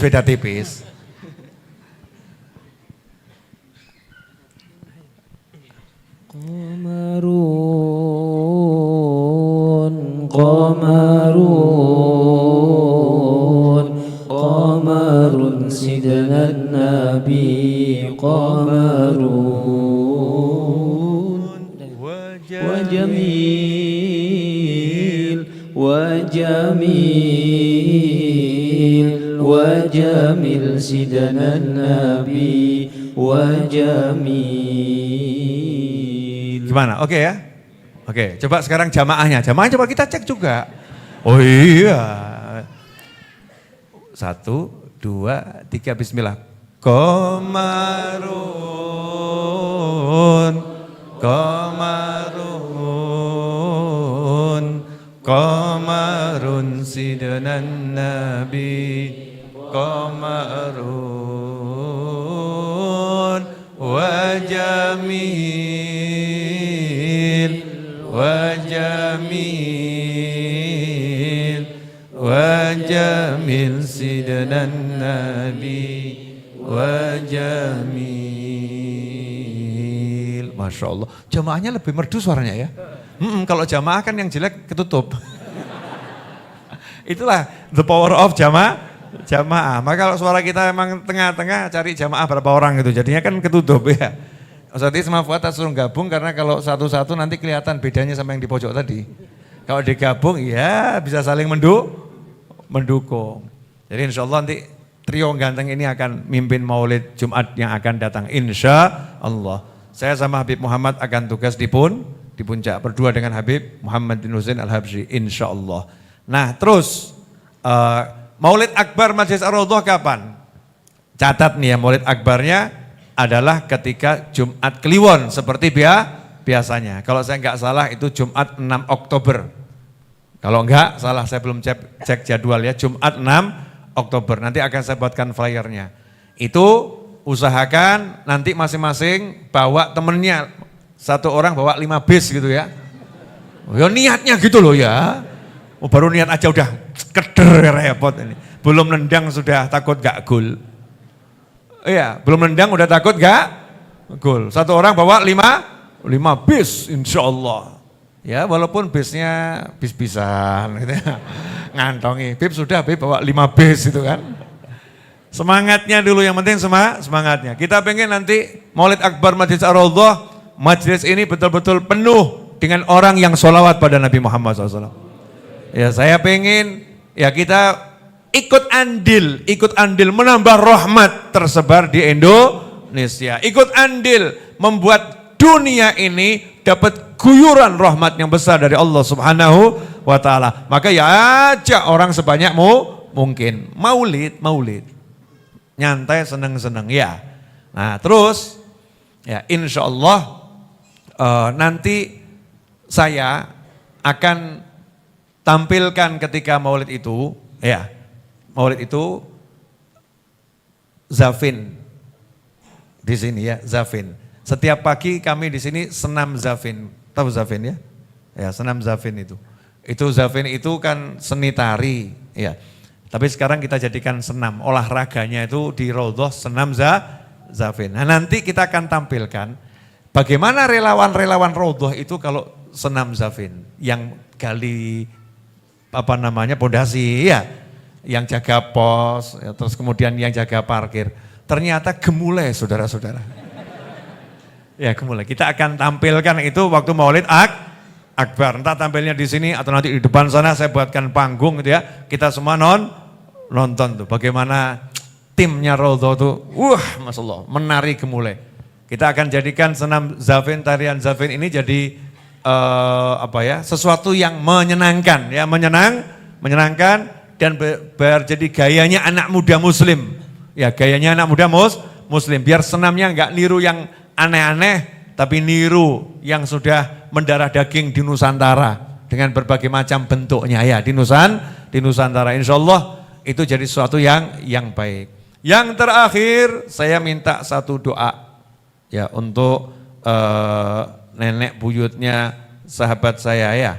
Qamarun sidnan nabi qamarun wa jamil sidnan nabi wa jamil. Gimana? Oke ya? Oke, coba sekarang jamaahnya coba kita cek juga. Oh iya. 1, 2, 3, bismillah. Qamarun sidnan nabi qamarun wa jamil sidnan nabi wa jamil. Masya Allah, jamaahnya lebih merdu suaranya ya. Kalau jamaah kan yang jelek ketutup. Itulah the power of jamaah. Maka kalau suara kita memang tengah-tengah, cari jamaah berapa orang gitu, jadinya kan ketutup ya. Ustadz sama Fuad suruh gabung karena kalau satu-satu nanti kelihatan bedanya sama yang di pojok tadi. Kalau digabung ya bisa saling mendukung. Jadi insya Allah nanti trio ganteng ini akan mimpin maulid Jumat yang akan datang, insya Allah. Saya sama Habib Muhammad akan tugas di puncak, berdua dengan Habib Muhammad bin Husain Al-Habsyi, insya Allah. Nah terus, maulid akbar Majelis Ar-Raudhah kapan? Catat nih ya, maulid akbarnya adalah ketika Jumat Kliwon seperti biasanya. Kalau saya nggak salah itu Jumat 6 Oktober. Kalau enggak salah, saya belum cek jadwal ya, Jumat 6 Oktober. Nanti akan saya buatkan flyernya. Itu usahakan nanti masing-masing bawa temennya, satu orang bawa 5 bis gitu ya. Ya niatnya gitu loh ya. Oh, baru niat aja udah keder repot ini. Belum nendang sudah takut gak gol. Iya, belum nendang udah takut gak gol. Satu orang bawa 5 bis insya Allah. Ya walaupun bisnya bis-bisan gitu ya. Ngantongi, Bib sudah Bib bawa 5 bis itu kan. Semangatnya dulu yang penting semangatnya. Kita pengen nanti Maulid Akbar Majelis Ar-Raudhah, majelis ini betul-betul penuh dengan orang yang sholawat pada Nabi Muhammad SAW. Ya saya pengen ya kita ikut andil menambah rahmat tersebar di Indonesia. Ikut andil membuat dunia ini dapat guyuran rahmat yang besar dari Allah Subhanahu wa taala. Maka ya ajak orang sebanyak mungkin. Maulid. Nyantai seneng-seneng ya. Nah, terus ya insyaallah nanti saya akan tampilkan ketika maulid itu ya. Maulid itu Zafin di sini ya, Zafin. Setiap pagi kami di sini senam Zafin. Tahu Zafin ya? Ya, senam Zafin itu. Itu Zafin itu kan seni tari, ya. Tapi sekarang kita jadikan senam, olahraganya itu di Raudhah senam Zafin. Nah, nanti kita akan tampilkan bagaimana relawan-relawan Raudhah itu kalau senam Zafin yang gali pondasi ya. Yang jaga pos, ya, terus kemudian yang jaga parkir. Ternyata gemulai saudara-saudara. Ya gemulai. Kita akan tampilkan itu waktu Maulid Akbar. Entah tampilnya di sini atau nanti di depan sana saya buatkan panggung gitu ya. Kita semua nonton tuh bagaimana timnya Raudhah tuh. Masya Allah, menari gemulai. Kita akan jadikan senam Zafin, tarian Zafin ini jadi sesuatu yang menyenangkan ya, menyenangkan. Dan jadi gayanya anak muda muslim. Ya gayanya anak muda muslim. Biar senamnya enggak niru yang aneh-aneh, tapi niru yang sudah mendarah daging di Nusantara. Dengan berbagai macam bentuknya ya di Nusantara. Insya Allah itu jadi sesuatu yang baik. Yang terakhir saya minta satu doa ya untuk nenek buyutnya sahabat saya ya.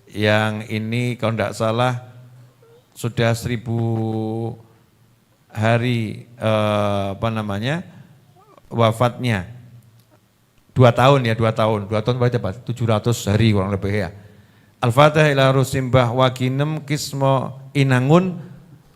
Yang ini kalau enggak salah sudah 1000 hari wafatnya 2 tahun berarti apa? 700 hari kurang lebih ya. Al-Fatihah ila rusimbah wa kinem kismo inangun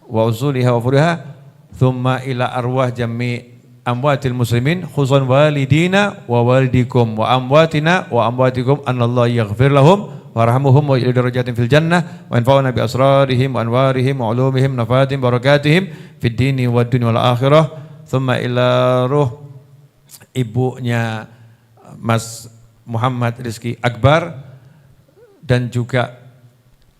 wa usuliha wa furiha thumma ila arwah jami amwatil muslimin khususan walidina wa walidikum wa amwatina wa amwatikum anallahu yaghfir lahum warhamuhum wa ila darajatin fil jannah wa anfa'una bi asrarihim wa anwarihim wa ulumihim nafatim barakatihim fid dini wad dunya wal akhirah. Thumma ila ruh ibunya Mas Muhammad Rizki Akbar dan juga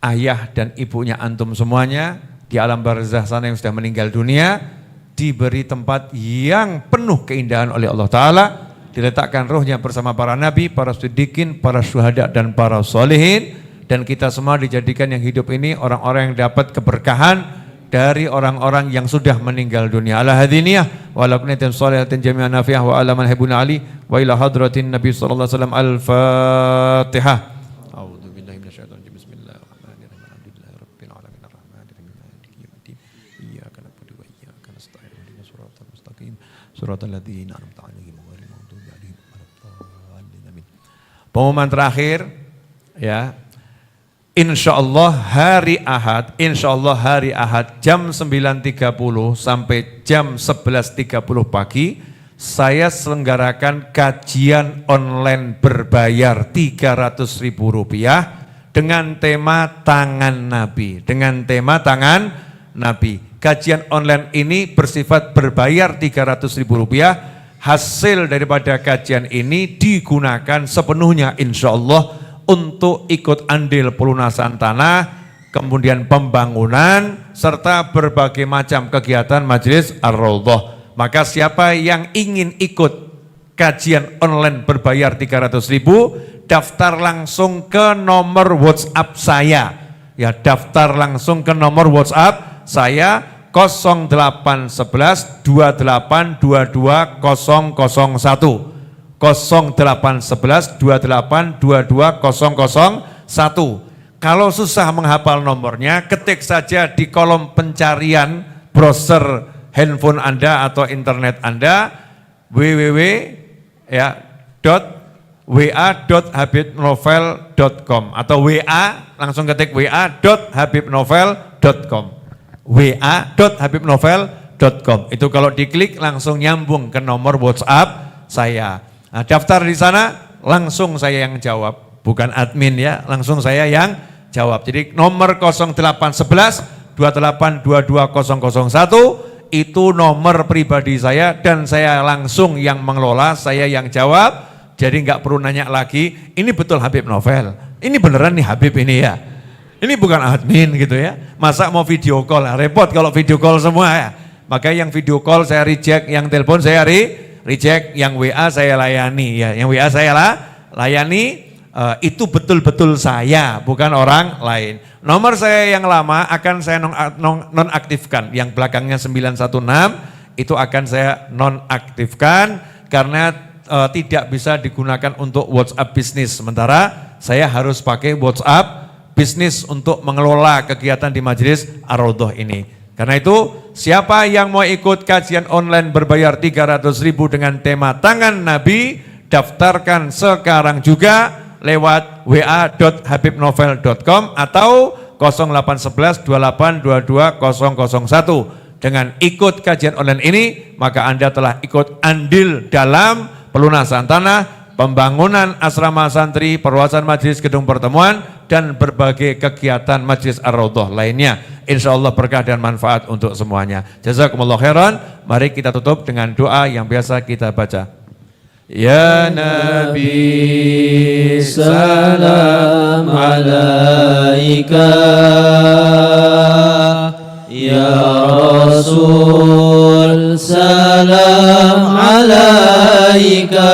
ayah dan ibunya antum semuanya di alam barzah sana yang sudah meninggal dunia, diberi tempat yang penuh keindahan oleh Allah Ta'ala, diletakkan ruhnya bersama para nabi, para siddiqin, para syuhada dan para sholihin, dan kita semua dijadikan yang hidup ini orang-orang yang dapat keberkahan dari orang-orang yang sudah meninggal dunia. Ala hadiniyah wa ala kunnatin sholihatin jami'an nafi'ah wa ala man habuna ali wa ila hadratin nabi sallallahu alaihi wasallam. Al-Fatihah. A'udzu billahi minasyaitonir rajim. Bismillahirrahmanirrahim. Alhamdulillahi rabbil alamin arrahmanirrahim maliki yaumiddin. Iyyaka na'budu wa iyyaka nasta'in. Ihdinas siratal mustaqim. Siratal ladzina an'amta 'alaihim ghairil maghdubi 'alaihim waladdallin. Amin. Pengumuman terakhir ya. Insyaallah hari Ahad jam 9.30 sampai jam 11.30 pagi saya selenggarakan kajian online berbayar Rp300.000 dengan tema tangan Nabi, kajian online ini bersifat berbayar Rp300.000. Hasil daripada kajian ini digunakan sepenuhnya insya Allah untuk ikut andil pelunasan tanah, kemudian pembangunan, serta berbagai macam kegiatan Majelis Ar-Raudhah. Maka siapa yang ingin ikut kajian online berbayar Rp300.000, daftar langsung ke nomor WhatsApp saya. Ya, daftar langsung ke nomor WhatsApp saya 0811 2822 001 0811 2822 001. Kalau susah menghafal nomornya, ketik saja di kolom pencarian browser handphone Anda atau internet Anda www.wa.habibnovel.com atau WA, langsung ketik wa.habibnovel.com wa.habibnovel.com. Itu kalau diklik langsung nyambung ke nomor WhatsApp saya. Nah, daftar di sana langsung saya yang jawab, bukan admin ya, langsung saya yang jawab. Jadi nomor 0811 2822 001 itu nomor pribadi saya dan saya langsung yang mengelola, saya yang jawab. Jadi nggak perlu nanya lagi, ini betul Habib Novel, ini beneran nih Habib ini ya. Ini bukan admin gitu ya. Masa mau video call, repot kalau video call semua ya. Makanya yang video call saya reject, yang telepon saya reject, yang WA saya layani ya. Yang WA saya layani, itu betul-betul saya, bukan orang lain. Nomor saya yang lama akan saya nonaktifkan, yang belakangnya 916 itu akan saya nonaktifkan karena tidak bisa digunakan untuk WhatsApp bisnis. Sementara saya harus pakai WhatsApp bisnis untuk mengelola kegiatan di Majelis Ar-Raudhah ini. Karena itu siapa yang mau ikut kajian online berbayar Rp300.000 dengan tema Tangan Nabi, daftarkan sekarang juga lewat wa.habibnovel.com atau 0811 2822 001. Dengan ikut kajian online ini, maka Anda telah ikut andil dalam pelunasan tanah, pembangunan asrama santri, perluasan majelis gedung pertemuan, dan berbagai kegiatan Majelis Ar-Raudhah lainnya. Insya Allah berkah dan manfaat untuk semuanya. Jazakumullah khairan. Mari kita tutup dengan doa yang biasa kita baca. Ya Nabi salam alaika, Ya Rasul salam alaika.